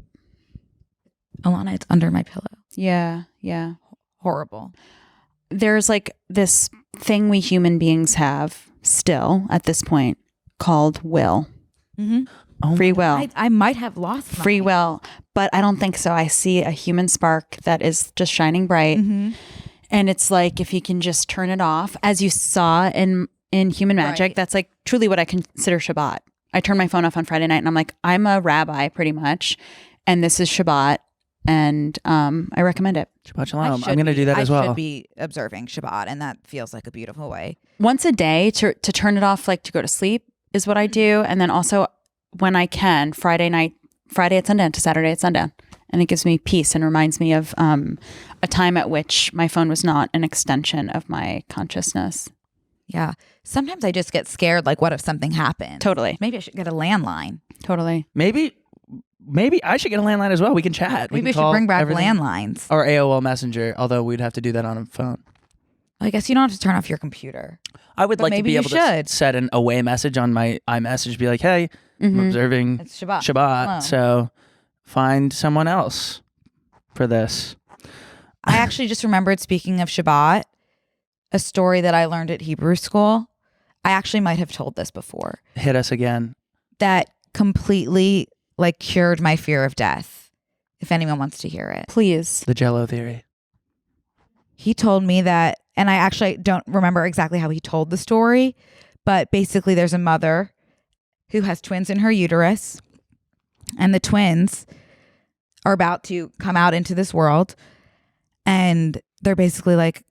Ilana, it's under my pillow. Yeah. Yeah. Horrible. There's like this thing we human beings have still at this point called will. Mm-hmm. Free will. I might have lost Free will, but I don't think so. I see a human spark that is just shining bright. Mm-hmm. And it's like, if you can just turn it off, as you saw in Human Magic, Right. that's like truly what I consider Shabbat. I turn my phone off on Friday night and I'm like, I'm a rabbi pretty much. And this is Shabbat. And I recommend it. Shabbat shalom. I'm going to do that as well. I should be observing Shabbat, and that feels like a beautiful way. Once a day to turn it off, like to go to sleep is what I do. And then also when I can, Friday at sundown to Saturday at sundown. And it gives me peace and reminds me of a time at which my phone was not an extension of my consciousness. Yeah. Sometimes I just get scared. Like, what if something happened? Totally. Maybe I should get a landline. Totally. Maybe I should get a landline as well. We can chat. Maybe we can should call bring back everything. landlines. Or AOL Messenger, although we'd have to do that on a phone. I guess you don't have to turn off your computer. I would But like to maybe be you able to should. set an away message on my iMessage, be like, hey, I'm observing It's Shabbat. Shabbat, Wow. so find someone else for this. I actually just remembered, speaking of Shabbat, a story that I learned at Hebrew school. I actually might have told this before. Hit us again. That completely like cured my fear of death. If anyone wants to hear it. Please. The Jello theory. He told me that, and I actually don't remember exactly how he told the story, but basically there's a mother who has twins in her uterus, and the twins are about to come out into this world, and they're basically like,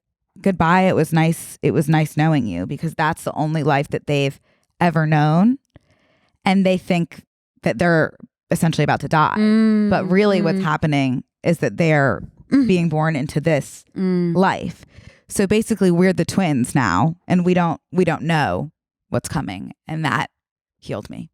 goodbye, it was nice knowing you, because that's the only life that they've ever known, and they think that they're essentially about to die. But really what's happening is that they're being born into this life. So basically we're the twins now, and we don't know what's coming, and that healed me.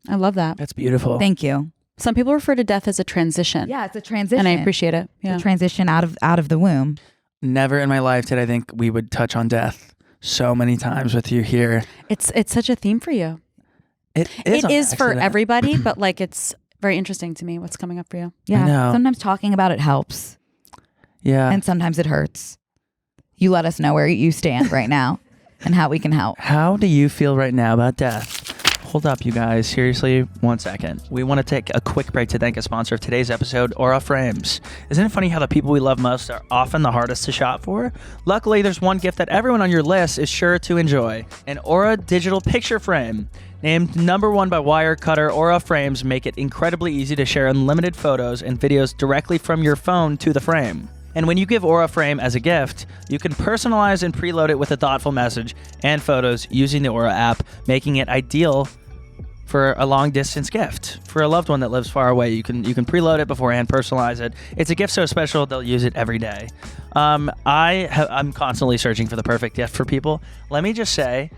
I love that. That's beautiful. Thank you. Some people refer to death as a transition. Yeah, it's a transition. And I appreciate it. It's Yeah. a transition out of the womb. Never in my life did I think we would touch on death so many times with you here. It's such a theme for you. It It on is for accident. everybody, but like it's very interesting to me what's coming up for you. Yeah. know. Sometimes talking about it helps, Yeah. and sometimes it hurts. You let us know where you stand right now and how we can help. How do you feel right now about death? Hold up, you guys. Seriously, 1 second. We want to take a quick break to thank a sponsor of today's episode, Aura Frames. Isn't it funny how the people we love most are often the hardest to shop for? Luckily, there's one gift that everyone on your list is sure to enjoy: an Aura digital picture frame. Named #1 by Wirecutter, Aura Frames make it incredibly easy to share unlimited photos and videos directly from your phone to the frame. And when you give Aura Frame as a gift, you can personalize and preload it with a thoughtful message and photos using the Aura app, making it ideal for a long distance gift for a loved one that lives far away. You can preload it beforehand, personalize it. It's a gift so special they'll use it every day. I'm constantly searching for the perfect gift for people. Let me just say,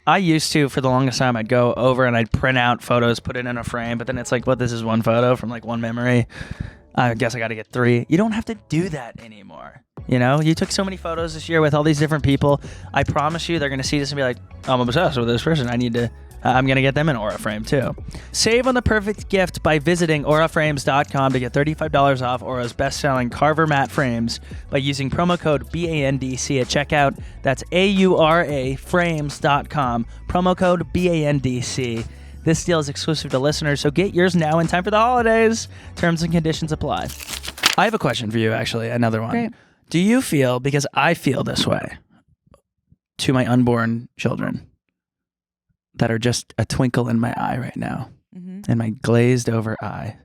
I used to, for the longest time, I'd go over and I'd print out photos, put it in a frame, but then it's like, this is one photo from like one memory. I guess I got to get 3. You don't have to do that anymore. You know, you took so many photos this year with all these different people. I promise you, they're going to see this and be like, I'm obsessed with this person. I'm going to get them an Aura Frame too. Save on the perfect gift by visiting auraframes.com to get $35 off Aura's best-selling Carver matte frames by using promo code BANDC at checkout. That's AURA frames.com. Promo code BANDC. This deal is exclusive to listeners, so get yours now in time for the holidays. Terms and conditions apply. I have a question for you, actually, another one. Great. Do you feel, because I feel this way to my unborn children that are just a twinkle in my eye right now, in my glazed over eye,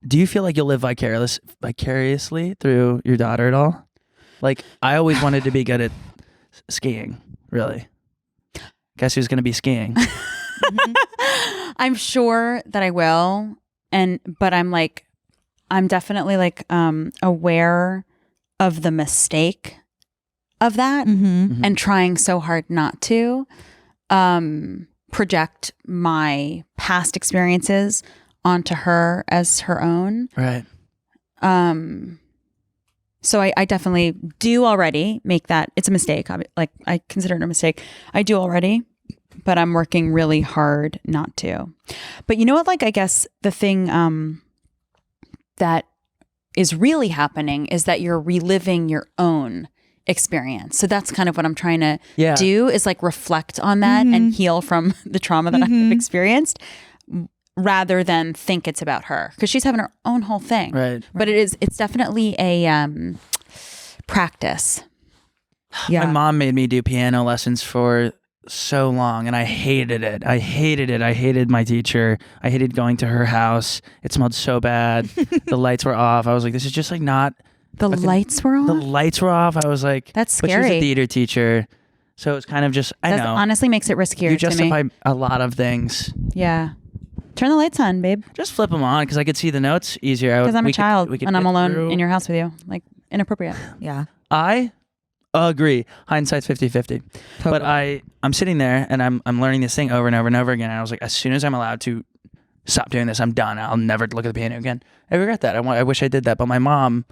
do you feel like you'll live vicariously through your daughter at all? Like, I always wanted to be good at skiing, really. Guess who's going to be skiing? I'm sure that I will. But I'm definitely like aware of the mistake of that and trying so hard not to project my past experiences onto her as her own. Right. So I definitely do already make that. It's a mistake. Like, I consider it a mistake. I do already, but I'm working really hard not to. But you know what? Like, I guess the thing that is really happening is that you're reliving your own experience. So that's kind of what I'm trying to do, is like reflect on that and heal from the trauma that I've experienced, rather than think it's about her, because she's having her own whole thing. Right. But it's definitely a practice. Yeah. My mom made me do piano lessons for so long, and I hated it. I hated my teacher. I hated going to her house. It smelled so bad. The lights were off. I was like, this is just like not. The lights were on? The lights were off. I was like, that's scary. But she was a theater teacher, so it's kind of just. I know. Honestly, makes it riskier. You justify to me. a lot of things. Yeah. Turn the lights on, babe. Just flip them on because I could see the notes easier. Because I'm a child and I'm alone through. in your house with you. Like, inappropriate. Yeah. I agree. Hindsight's 50-50. But I'm sitting there and I'm learning this thing over and over and over again. And I was like, as soon as I'm allowed to stop doing this, I'm done. I'll never look at the piano again. I regret that. I wish I did that. But my mom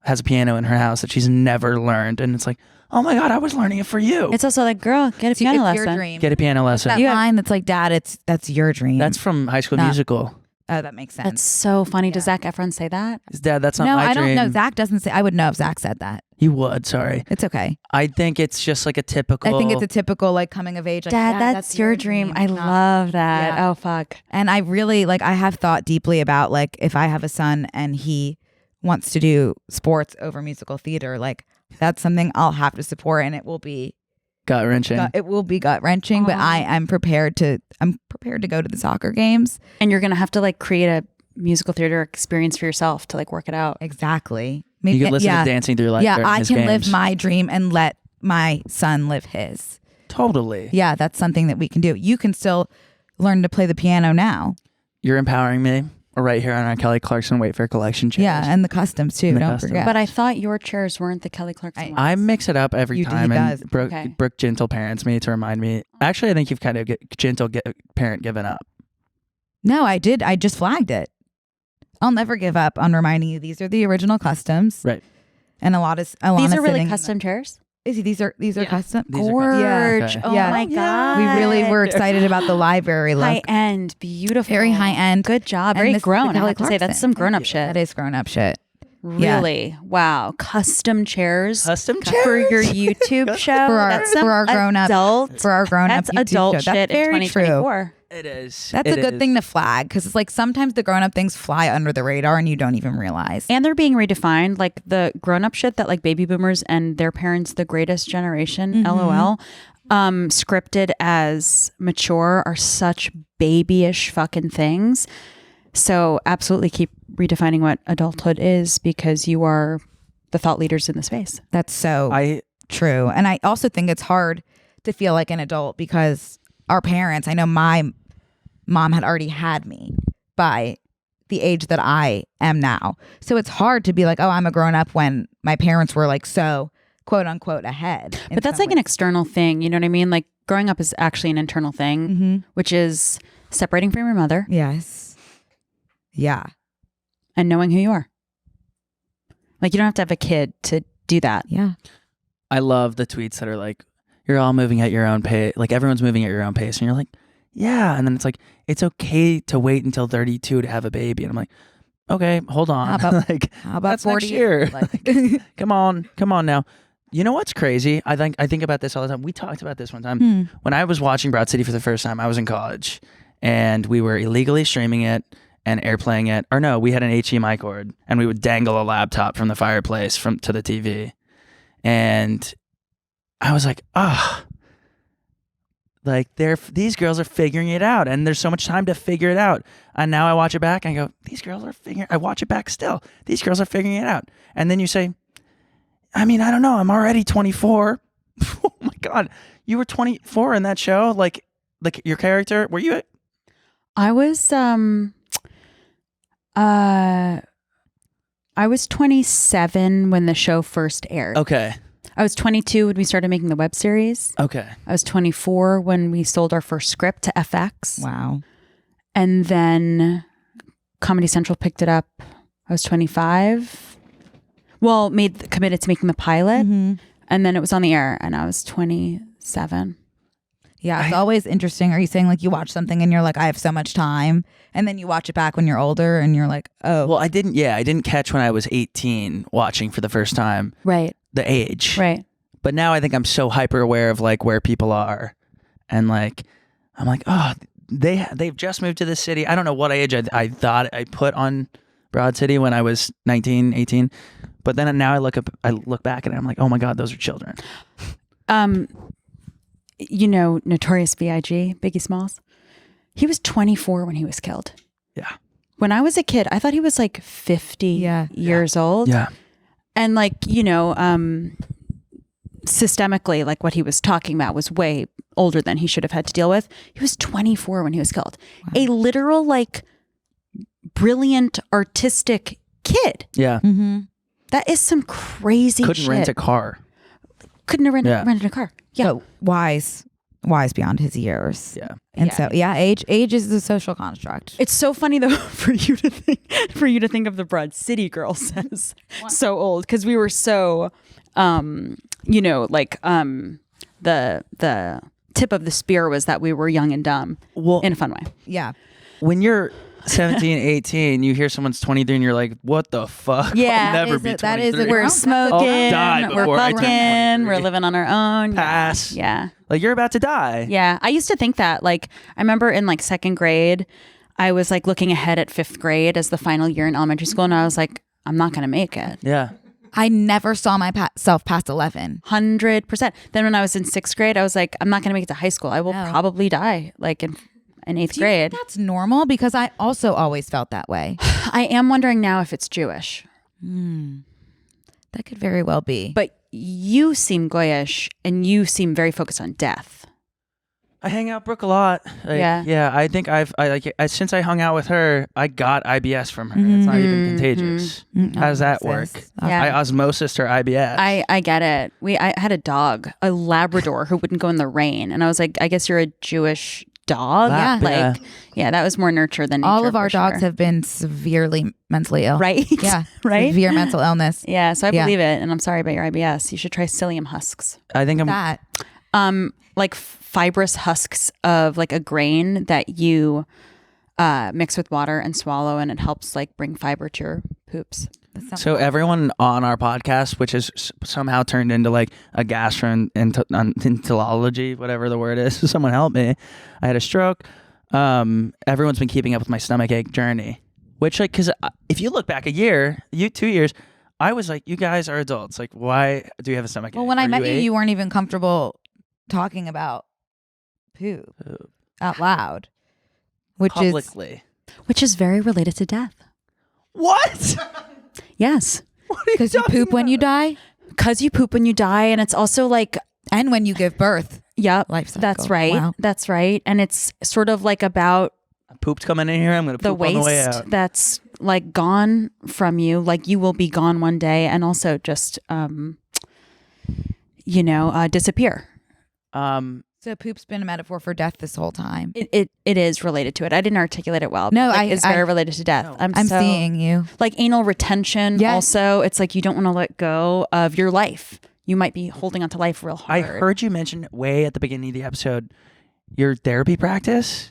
has a piano in her house that she's never learned. And it's like, oh my God, I was learning it for you. It's also like, girl, get a piano lesson. Your dream. Get a piano lesson. That line that's like, Dad, that's your dream. That's from High School Musical. Oh, that makes sense. That's so funny. Does Zac Efron say that? His dad, that's not no, my I dream. don't know. Zach doesn't say. I would know if Zach said that. He would. Sorry. It's okay. I think it's just like a typical. I think it's a typical like coming of age. Like, Dad, that's your dream. I love that. Yeah. Oh, fuck. And I really like. I have thought deeply about like if I have a son and he wants to do sports over musical theater, like that's something I'll have to support, and it will be gut wrenching. It will be gut wrenching, but I'm prepared to. I'm prepared to go to the soccer games, and you're gonna have to like create a musical theater experience for yourself to like work it out. Exactly. Maybe, you could listen to Dancing Through Life. Yeah, I can games. live my dream and let my son live his. Totally. Yeah, that's something that we can do. You can still learn to play the piano now. You're empowering me. We're right here on our Kelly Clarkson Wayfair collection chairs. Yeah, and the customs too. Don't forget. But I thought your chairs weren't the Kelly Clarkson ones. I mix it up every time. Does. And Brooke gentle parents me to remind me. Actually, I think you've kind of parent given up. No, I did. I just flagged it. I'll never give up on reminding you these are the original customs. Right. And Ilana these are really custom chairs? These are custom. Gorge. Okay. Oh my God. We really were excited about the library look. High end. Beautiful. Very high end. Good job. And Very this is grown. the I have to say, that's some grown up shit. That is grown up shit. Really? Yeah. Wow. Custom chairs. Custom chairs? For your YouTube show? For our grown up. For our grown up That's adult show. shit in 2024. It is. That's a good thing to flag, because it's like sometimes the grown up things fly under the radar and you don't even realize. And they're being redefined. Like the grown up shit that like baby boomers and their parents, the greatest generation, LOL, scripted as mature are such babyish fucking things. So absolutely keep redefining what adulthood is, because you are the thought leaders in the space. That's so true. And I also think it's hard to feel like an adult because our parents, I know my mom had already had me by the age that I am now. So it's hard to be like, oh, I'm a grown up when my parents were like so quote unquote ahead. But that's like an external thing. You know what I mean? Like growing up is actually an internal thing, which is separating from your mother. Yes. Yeah. And knowing who you are. Like you don't have to have a kid to do that. Yeah. I love the tweets that are like, you're all moving at your own pace. Like everyone's moving at your own pace. And you're like, yeah. And then it's like, it's okay to wait until 32 to have a baby. And I'm like, okay, hold on. How about, like, how about that's 40 next year? Like, come on now. You know what's crazy? I think about this all the time. We talked about this one time. When I was watching Broad City for the first time, I was in college and we were illegally streaming it and airplaying it. Or no, we had an HDMI cord and we would dangle a laptop from the fireplace to the TV. And I was like, like these girls are figuring it out, and there's so much time to figure it out. And now I watch it back and I go, these girls are figuring. I watch it back still. These girls are figuring it out. And then you say, I mean, I don't know. I'm already 24. Oh my God, you were 24 in that show. Like your character. Were you? I was 27 when the show first aired. Okay. I was 22 when we started making the web series. Okay. I was 24 when we sold our first script to FX. wow. And then Comedy Central picked it up. I was 25. Well, committed to making the pilot. And then it was on the air and I was 27. Yeah, it's always interesting. Are you saying like you watch something and you're like, I have so much time, and then you watch it back when you're older and you're like, oh. Well, I didn't catch when I was 18 watching for the first time. Right. The age. Right. But now I think I'm so hyper aware of like where people are, and like I'm like, oh, they've just moved to this city. I don't know what age I thought I put on Broad City when I was 19, 18. But then now I look back and I'm like, oh my God, those are children. You know, Notorious B.I.G., Biggie Smalls. He was 24 when he was killed. Yeah. When I was a kid, I thought he was like 50 years old. Yeah. And like, you know, systemically, like what he was talking about was way older than he should have had to deal with. He was 24 when he was killed. Wow. A literal, like, brilliant, artistic kid. Yeah. Mm-hmm. That is some crazy shit. Couldn't rent a car. Couldn't have rented a car. Yeah. So wise beyond his years. Yeah. And so age is the social construct. It's so funny though for you to think of the Broad City girls as so old, because we were so you know, like the tip of the spear was that we were young and dumb in a fun way. Yeah. When you're 17, 18, you hear someone's 23 and you're like, what the fuck? Yeah. I'll never be 23. That is it. We're smoking, we're before I turn fucking, 23. we're living on our own. Pass. Yeah. Like you're about to die. Yeah. I used to think that. Like, I remember in like second grade, I was like looking ahead at fifth grade as the final year in elementary school, and I was like, I'm not going to make it. Yeah. I never saw myself past 11. 100%. Then when I was in sixth grade, I was like, I'm not going to make it to high school. I will probably die like in eighth grade. That's normal, because I also always felt that way. I am wondering now if it's Jewish. That could very well be. But you seem Goyish and you seem very focused on death. I hang out with Brooke a lot. Like, yeah. I think since I hung out with her, I got IBS from her. It's not even contagious. How does that work? Yeah. I osmosis her IBS. I get it. I had a dog, a Labrador, who wouldn't go in the rain, and I was like, I guess you're a Jewish dog. That was more nurture than nature. All of our dogs sure. have been severely mentally ill. Right? Yeah. Right? Severe mental illness. Yeah, so I believe it, and I'm sorry about your IBS. You should try psyllium husks. I think I'm that. Like fibrous husks of like a grain that you mix with water and swallow, and it helps like bring fiber to your poops. So everyone on our podcast, which has somehow turned into like a gastroenterology, whatever the word is, someone help me. I had a stroke. Everyone's been keeping up with my stomach ache journey, which like, because if you look back 2 years, I was like, you guys are adults. Like, why do you have a stomach ache? Well, when I met you, 8? you weren't even comfortable talking about poop out loud, which is very related to death. What? Yes. Because you poop when you die? Because you poop when you die, and it's also like... And when you give birth. Yep. Life cycle. That's right. Wow. That's right. And it's sort of like about... I pooped coming in here. I'm going to poop on the way out. That's like gone from you. Like you will be gone one day, and also just, disappear. So poop's been a metaphor for death this whole time. It is related to it. I didn't articulate it well. No, it's very related to death. No. I'm seeing you. Like anal retention. Yes. Also, it's like you don't want to let go of your life. You might be holding onto life real hard. I heard you mention way at the beginning of the episode your therapy practice.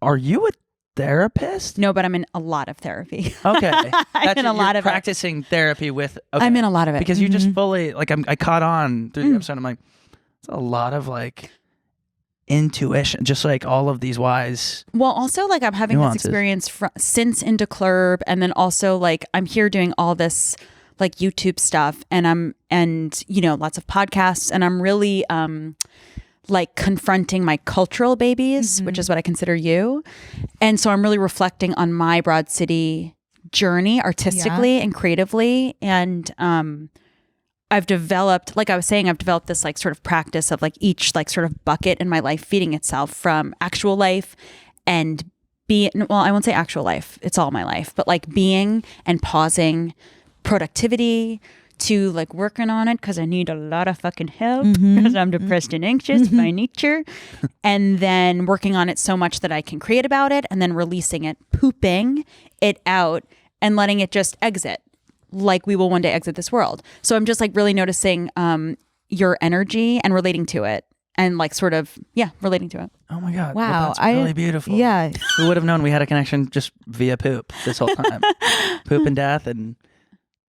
Are you a therapist? No, but I'm in a lot of therapy. Okay. I'm in a lot of practicing therapy with. Okay. I'm in a lot of it because you just fully like I caught on through the episode. I'm like, it's a lot of like intuition, just like all of these wise. Well, also like I'm having nuances. This experience since into Club, and then also like I'm here doing all this like YouTube stuff, and lots of podcasts, and I'm really like confronting my cultural babies, which is what I consider you. And so I'm really reflecting on my Broad City journey artistically and creatively. And I've developed, like I was saying, this like sort of practice of like each like sort of bucket in my life feeding itself from actual life and I won't say actual life, it's all my life, but like being and pausing, productivity, to like working on it because I need a lot of fucking help because I'm depressed and anxious by nature, and then working on it so much that I can create about it, and then releasing it, pooping it out, and letting it just exit like we will one day exit this world. So I'm just like really noticing your energy and relating to it and like sort of, relating to it. Oh my God. Wow. Well, that's really beautiful. Yeah. Who would have known we had a connection just via poop this whole time? Poop and death. And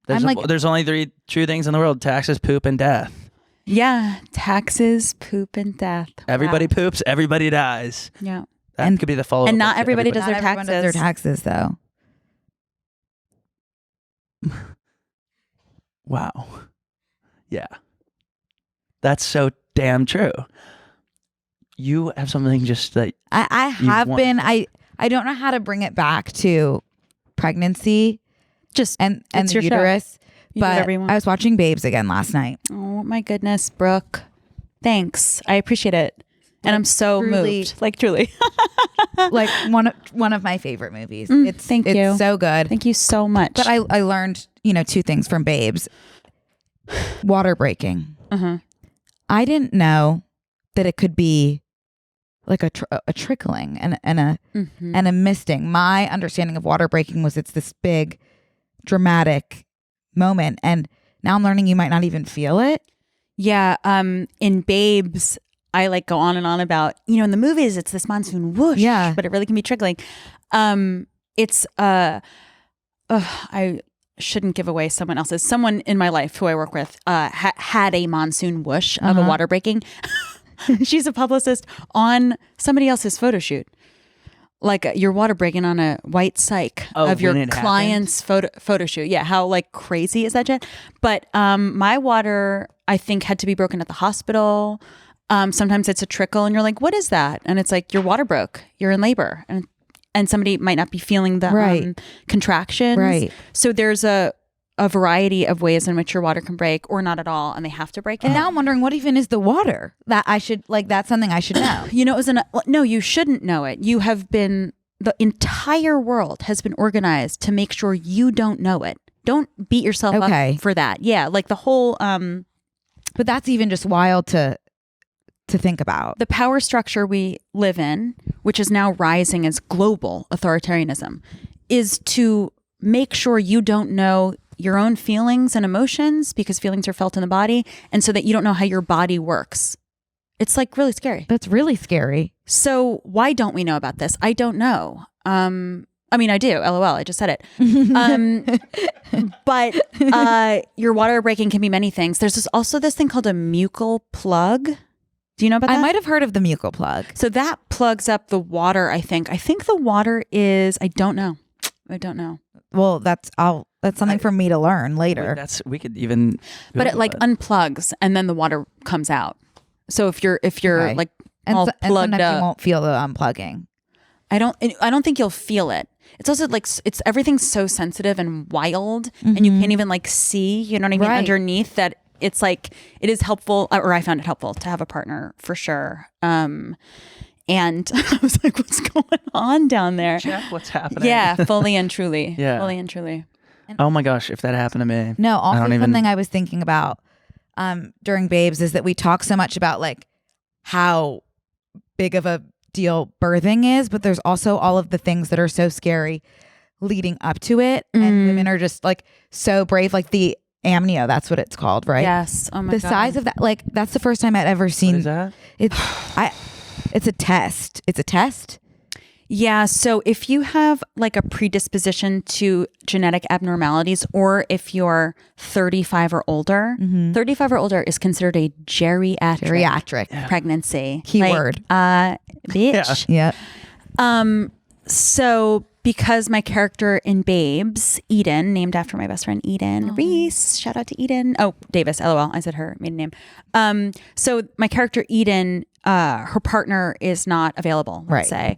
there's only 3 true things in the world: taxes, poop, and death. Yeah. Taxes, poop, and death. Everybody Wow. poops, everybody dies. Yeah. That could be the follow-up. And not everybody does Not their everyone taxes. does their taxes, though. Wow. Yeah. That's so damn true. You have something just that I have been. I don't know how to bring it back to pregnancy Just and it's the your show. uterus. You do But whatever you want. I was watching Babes again last night. Oh my goodness, Brooke. Thanks. I appreciate it. And I'm so truly- moved. Like truly. Like one of my favorite movies. Thank you. It's so good. Thank you so much. But I learned, 2 things from Babes. Water breaking. Uh-huh. I didn't know that it could be like a trickling and a misting. My understanding of water breaking was it's this big dramatic moment, and now I'm learning you might not even feel it. Yeah. In Babes, I like go on and on about, in the movies it's this monsoon whoosh, but it really can be trickling. It's I shouldn't give away someone else's. Someone in my life who I work with had a monsoon whoosh of a water breaking. She's a publicist on somebody else's photo shoot. Like you're water breaking on a white psych of your client's photo shoot. Yeah, how like crazy is that, Jen? But my water, I think, had to be broken at the hospital. Sometimes it's a trickle, and you're like, "What is that?" And it's like your water broke. You're in labor, and somebody might not be feeling the contractions. Right. So there's a variety of ways in which your water can break, or not at all, and they have to break it. And now I'm wondering, what even is the water that I should that's something I should know. It was no, you shouldn't know it. You have been, the entire world has been organized to make sure you don't know it. Don't beat yourself up for that. Yeah. Like the whole, but that's even just wild to think about. The power structure we live in, which is now rising as global authoritarianism, is to make sure you don't know your own feelings and emotions, because feelings are felt in the body, and so that you don't know how your body works. It's like really scary. That's really scary. So why don't we know about this? I don't know. I mean, I do. LOL. I just said it. But your water breaking can be many things. There's also this thing called a mucal plug. Do you know about that? I might have heard of the mucal plug. So that plugs up the water, I think. I think the water is, I don't know. Well, that's something for me to learn later. We could even. But it like unplugs and then the water comes out. So if you're like all and plugged sometimes up, you won't feel the unplugging. I don't think you'll feel it. It's also like it's everything's so sensitive and wild, and you can't even like see. You know what I mean? Right. Underneath that, it's like it is helpful, or I found it helpful to have a partner for sure. And I was like, what's going on down there? Check what's happening. Yeah, fully and truly. Yeah. Fully and truly. Oh my gosh, if that happened to me. No, also something I was thinking about during Babes is that we talk so much about like how big of a deal birthing is, but there's also all of the things that are so scary leading up to it. And women are just like so brave, like the amnio, that's what it's called, right? Yes. Oh my God. The size of that, like that's the first time I'd ever seen. What is that? It's a test. It's a test. Yeah. So if you have like a predisposition to genetic abnormalities, or if you're 35 or older, 35 or older is considered a geriatric pregnancy. Keyword. Bitch. Yeah. So because my character in Babes, Eden, named after my best friend Eden Reese, shout out to Eden. Oh, Davis, LOL. I said her maiden name. So my character Eden, her partner is not available, let's say.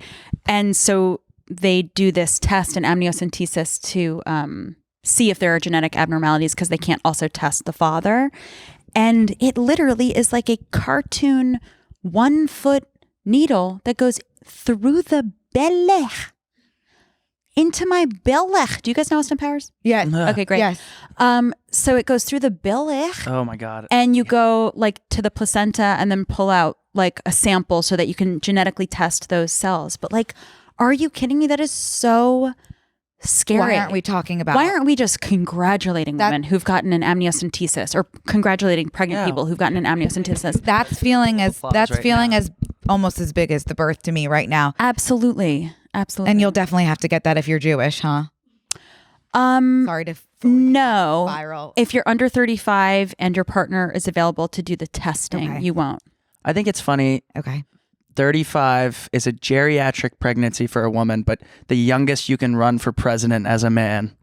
And so they do this test in amniocentesis to see if there are genetic abnormalities, because they can't also test the father. And it literally is like a cartoon 1-foot needle that goes through the belly. Into my belly. Do you guys know Austin Powers? Yeah. Okay, great. Yes. So it goes through the belly. Oh my God. And you go like to the placenta and then pull out like a sample so that you can genetically test those cells. But like, are you kidding me? That is so scary. Why aren't we talking about? Why aren't we just congratulating women who've gotten an amniocentesis, or congratulating pregnant people who've gotten an amniocentesis? That's feeling as almost as big as the birth to me right now. Absolutely. And you'll definitely have to get that if you're Jewish, huh? Sorry to spiral. If you're under 35 and your partner is available to do the testing, you won't. I think it's funny. Okay. 35 is a geriatric pregnancy for a woman, but the youngest you can run for president as a man.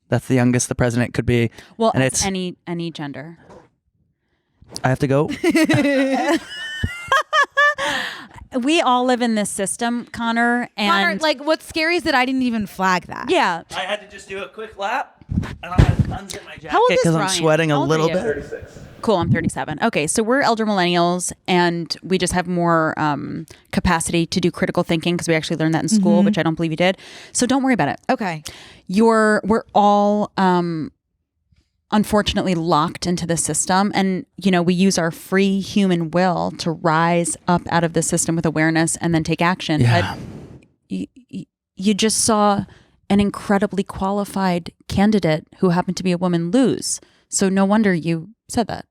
That's the youngest the president could be. Well, and it's any gender. I have to go. We all live in this system, Connor. And like, what's scary is that I didn't even flag that. Yeah. I had to just do a quick lap, and I had to unzip my jacket How old is because I'm Ryan? sweating How a old little are bit. you? 36. Cool, I'm 37. Okay, so we're elder millennials, and we just have more capacity to do critical thinking because we actually learned that in school, which I don't believe you did. So don't worry about it. Okay. We're all unfortunately locked into the system, and we use our free human will to rise up out of the system with awareness and then take action. Yeah. But you just saw an incredibly qualified candidate who happened to be a woman lose. So no wonder you said that.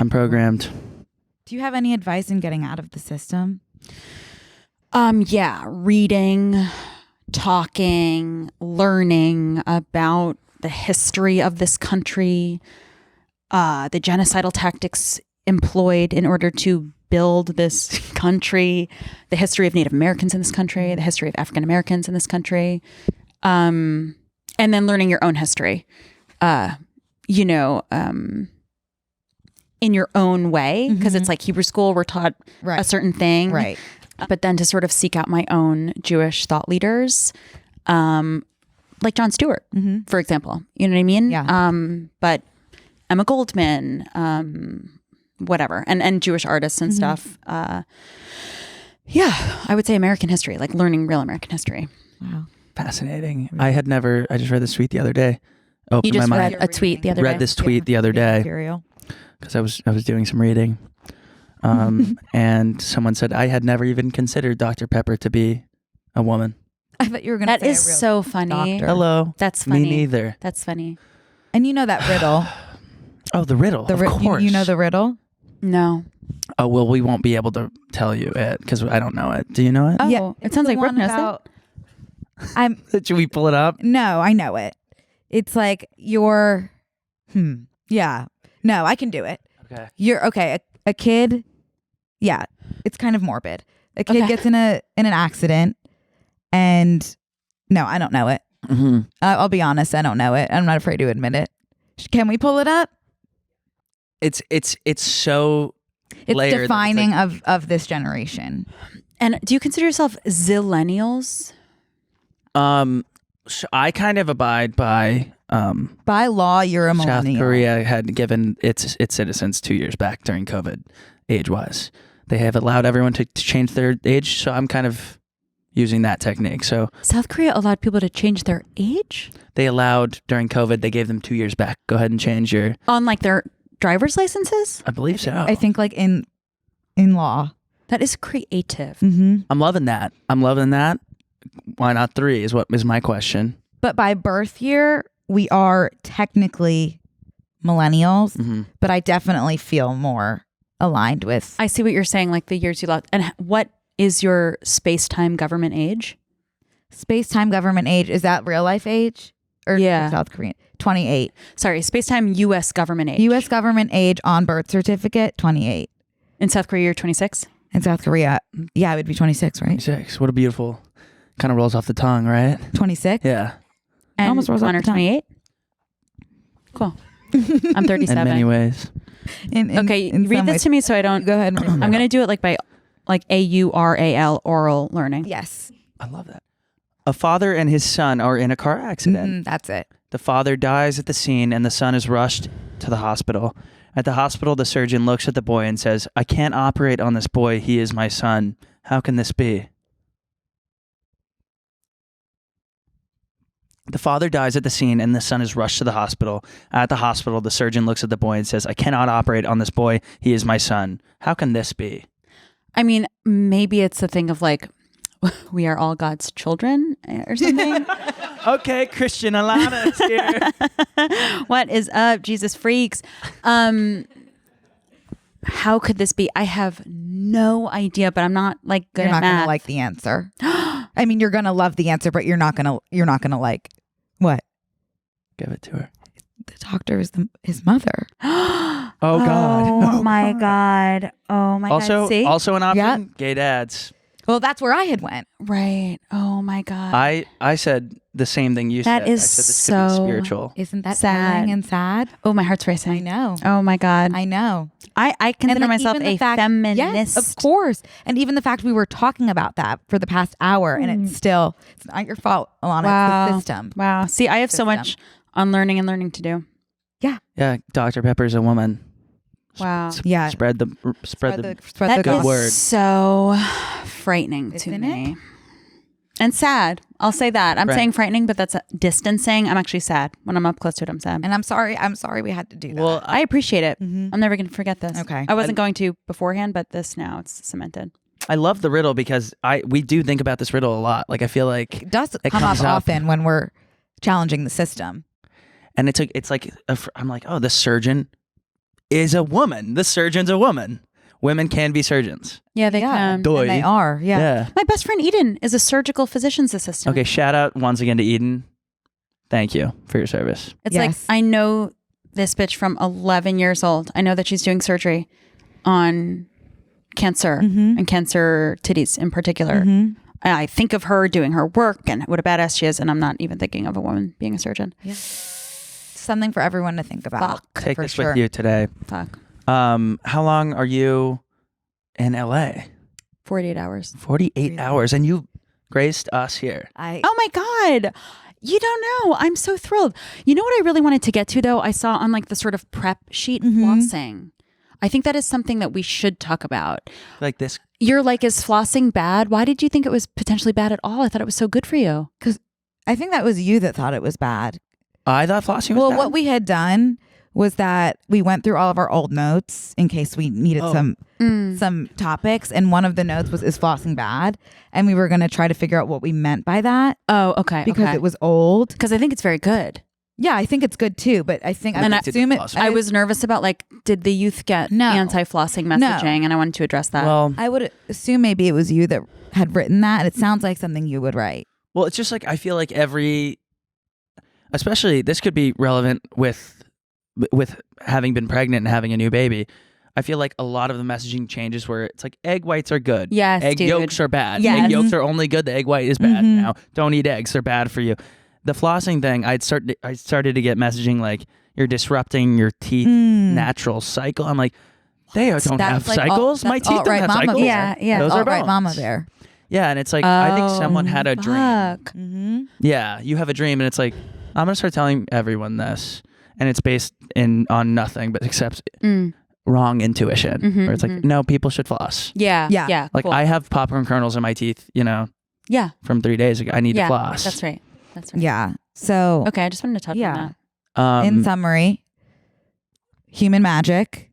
I'm programmed. Do you have any advice in getting out of the system? Yeah, reading, talking, learning about the history of this country, the genocidal tactics employed in order to build this country, the history of Native Americans in this country, the history of African Americans in this country, and then learning your own history, in your own way, because it's like Hebrew school, we're taught a certain thing. Right. But then to sort of seek out my own Jewish thought leaders, like Jon Stewart, for example. You know what I mean? Yeah. But Emma Goldman, whatever, and Jewish artists and stuff. Yeah, I would say American history, like learning real American history. Wow. Fascinating. I just read this tweet the other day. You just read a tweet the other day? Read this tweet the other day because I was doing some reading. And someone said, I had never even considered Dr. Pepper to be a woman. I thought you were going to say that is a real so funny. doctor. Hello. That's funny. Me neither. That's funny. And you know that riddle. Oh, the riddle. Of course. You know the riddle? No. Oh, well, we won't be able to tell you it because I don't know it. Do you know it? Oh, Yeah, it sounds like Brooke knows it. Should we pull it up? No, I know it. It's like you're, yeah. No, I can do it. Okay. You're okay. A kid, yeah, it's kind of morbid. A kid gets in an accident, and no, I don't know it. I'll be honest, I don't know it. I'm not afraid to admit it. Can we pull it up? It's so layered. Defining of this generation. And do you consider yourself zillennials? I kind of abide by By law, you're a South millennial. Korea had given its citizens 2 years back during COVID, age-wise. They have allowed everyone to change their age, so I'm kind of using that technique. So South Korea allowed people to change their age? they allowed, during COVID, they gave them 2 years back. Go ahead and change your... On like their driver's licenses? I believe so. I think like in law. That is creative. Mm-hmm. I'm loving that. Why not 3 is my question. But by birth year, we are technically millennials, but I definitely feel more aligned with. I see what you're saying, like the years you loved. And what is your space-time government age? Space-time government age, is that real life age? Or South Korean? 28. Sorry, space-time U.S. government age. U.S. government age on birth certificate, 28. In South Korea, you're 26? In South Korea, yeah, it would be 26, right? 26. What a beautiful... Kind of rolls off the tongue, right? 26? Yeah. And almost rolls off Connor, the tongue. 28? Cool. I'm 37. In many ways. Okay, in read some this ways. to me so I don't... Go ahead and read it. I'm going to do it like by AURAL, oral learning. Yes. I love that. A father and his son are in a car accident. That's it. The father dies at the scene and the son is rushed to the hospital. At the hospital, the surgeon looks at the boy and says, I can't operate on this boy. He is my son. How can this be? The father dies at the scene and the son is rushed to the hospital. At the hospital, the surgeon looks at the boy and says, I cannot operate on this boy. He is my son. How can this be? I mean, maybe it's a thing of like, we are all God's children or something. Okay, Christian Ilana is here. What is up, Jesus freaks? How could this be? I have no idea, but I'm not like good You're at not gonna math. like the answer. I mean, you're gonna love the answer, but you're not gonna like what? Give it to her. The doctor is his mother. Oh God. Oh my God. Oh my God. See? Also an option. Yeah. Gay dads. Well, that's where I had went. Right. Oh my God. I said the same thing you said. That is I said this could be so spiritual. Isn't that Sad. sad and sad? Oh, my heart's racing. I know. Oh my God. I know. I consider like, myself even the a fact- feminist. Yes, of course. And even the fact we were talking about that for the past hour, and it's not your fault, Ilana. Wow. It's the system. Wow. See, I have so System. much unlearning and learning to do. Yeah, Dr. Pepper's a woman. Wow. Yeah. Spread the Spread That the good is word. so frightening to Isn't me. And sad. I'll say that. I'm Right. saying frightening, but that's distancing. I'm actually sad. When I'm up close to it, I'm sad. And I'm sorry we had to do that. Well, I appreciate it. Mhm. I'm never going to forget this. Okay. I wasn't going to beforehand, but this now it's cemented. I love the riddle because we do think about this riddle a lot. Like I feel like, It does it come up comes up. often when we're challenging the system. and it's like I'm like, oh, the surgeon is a woman. The surgeon's a woman. Women can be surgeons. Yeah, they Yeah. can. Doy. And they are. Yeah. My best friend Eden is a surgical physician's assistant. Okay, shout out once again to Eden. Thank you for your service. It's like, Yes. I know this bitch from 11 years old. I know that she's doing surgery on cancer and cancer titties in particular. I think of her doing her work and what a badass she is. And I'm not even thinking of a woman being a surgeon. Something for everyone to think about. Take for this sure. with you today. Fuck. How long are you in LA? 48 hours. 48 hours, and you graced us here. Oh my God. You don't know. I'm so thrilled. You know what I really wanted to get to though? I saw on like the sort of prep sheet flossing. I think that is something that we should talk about. Like this. You're like, is flossing bad? Why did you think it was potentially bad at all? I thought it was so good for you. I think that was you that thought it was bad. I thought flossing was Well, bad. what we had done was that we went through all of our old notes in case we needed some topics, and one of the notes was, is flossing bad? And we were going to try to figure out what we meant by that Oh, okay. because it was old. because I think it's very good. Yeah, I think it's good too, but I think And I I- assume it. flossing. I was nervous about like, did the youth get No. anti-flossing messaging? And I wanted to address that. Well, I would assume maybe it was you that had written that, and it sounds like something you would write. well, it's just like I feel like especially this could be relevant with having been pregnant and having a new baby. I feel like a lot of the messaging changes where it's like egg whites are good. Yes, egg dude. yolks are bad. Yes. Egg yolks are only good. The egg white is bad now. Don't eat eggs. They're bad for you. The flossing thing, I started to get messaging like you're disrupting your teeth natural cycle. I'm like, they don't have like cycles. My teeth don't alt-right have mama cycles. bear. Yeah. Those are alt-right bones. mama bear. Yeah, and it's like I think someone had a dream. Fuck. Yeah, you have a dream, and it's like I'm gonna start telling everyone this, and it's based on nothing but except wrong intuition. Where it's like, no, people should floss. Yeah. Yeah. Yeah. Like cool. I have popcorn kernels in my teeth, Yeah. from 3 days ago. I need to Yeah. floss. That's right. That's right. Yeah. So Okay. I just wanted to touch Yeah. on that. in summary, human magic,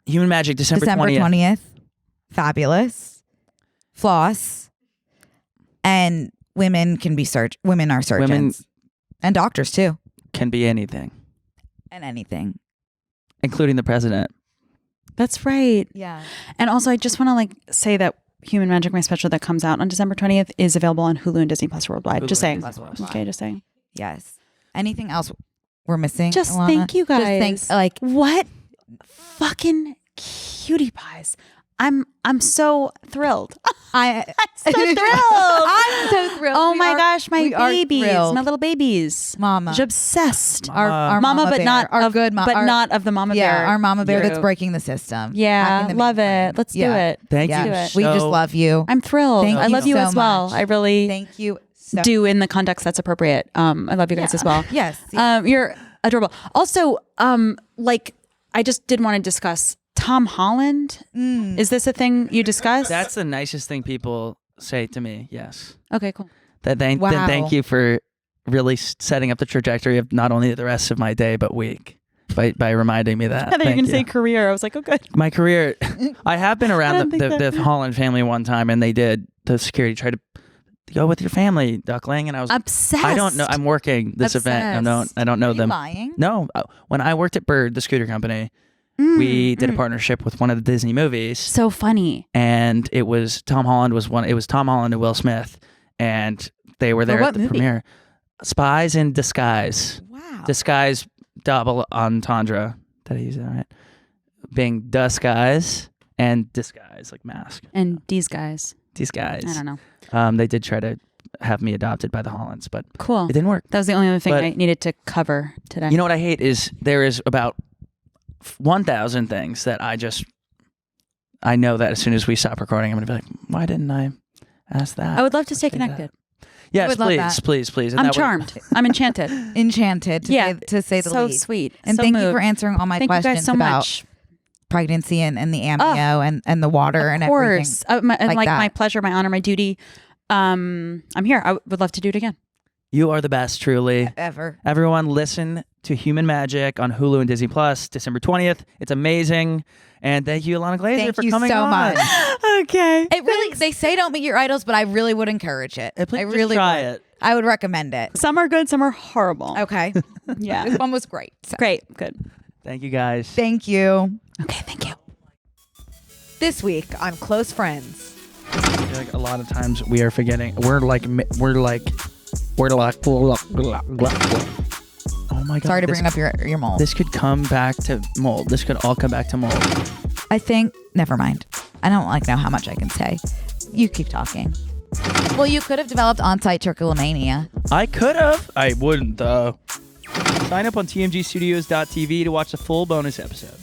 Human Magic, December December 20th. 20th, fabulous, floss, and women can be women are surgeons. Women- and doctors too. Can be anything, And anything. including the president. That's right. Yeah. And also, I just want to like say that Human Magic, my special that comes out on December 20th, is available on Hulu and Disney Plus worldwide. Hulu Just saying. and Disney Plus. Okay, just saying. Yes. Anything else we're missing? Just Ilana? thank you guys. Just thanks. Like, What fucking cutie pies. I'm so thrilled. I'm so thrilled. I'm so thrilled. Oh We my are- gosh, my we are babies, thrilled. my little babies. Mama. I'm obsessed. Our mama, but bear. not our of, good mama. but not of the mama yeah, bear. our mama bear that's group. breaking the system. Yeah, Hacking the love mainframe. it. Let's do Yeah. it. Thank Yeah. you. Do it. We just so- love you. I'm thrilled. Thank I you love you so as well. much. I really Thank you so do in the context that's appropriate. I love you guys as well. Yes. You're adorable. Also, like I just did want to discuss Tom Holland. Is this a thing you discuss? That's the nicest thing people say to me. Yes. okay. Cool. Wow. Thank you for really setting up the trajectory of not only the rest of my day but week by reminding me that. I thought you were Thank going to say career. I was like, oh, good. my career. I have been around don't the think Holland family one time, and they did the security tried to go with your family, duckling. And I was obsessed. I don't know. I'm working this event. I don't know Are you them. lying? No. When I worked at Bird, the scooter company, we did a partnership with one of the Disney movies. So funny. And it was Tom Holland and Will Smith, and they were there For at what the movie? premiere. Spies in Disguise. Wow. Disguise double entendre. Did I use that right? Being disguise and disguise, like mask. And these guys. Disguise. I don't know. They did try to have me adopted by the Hollands, but Cool. it didn't work. That was the only other thing But- I needed to cover today. You know what I hate is there is about 1,000 things that I know that as soon as we stop recording, I'm going to be like, why didn't I ask that? I would love to stay Say that. connected. Yes, would love please, that. please. And I'm that would- charmed. I'm enchanted. Enchanted, Yeah. to say the So least. sweet. And so thank you moved. for answering all my Thank questions you guys so about much. pregnancy and the amnio and the water and Of course. everything. Like that. my pleasure, my honor, my duty. I'm here. I would love to do it again. You are the best, truly. Ever. Everyone, listen to Human Magic on Hulu and Disney Plus, December 20th. It's amazing. And thank you, Ilana Glazer, Thank for you coming so on. much. Okay. It really, they say don't meet your idols, but I really would encourage it. Please I just really try would. it. I would recommend it. Some are good, some are horrible. Okay. Yeah. This one was great. So, Great. Good. Thank you, guys. thank you. Okay. Thank you. This week on Close Friends. I feel like a lot of times we are forgetting. We're like. Oh my god! Sorry to this- bring up your mold. This could come back to mold. This could all come back to mold. I think, never mind. I don't know how much I can say. You keep talking. Well, you could have developed on-site trichomania. I could have. I wouldn't though. Sign up on tmgstudios.tv to watch the full bonus episode.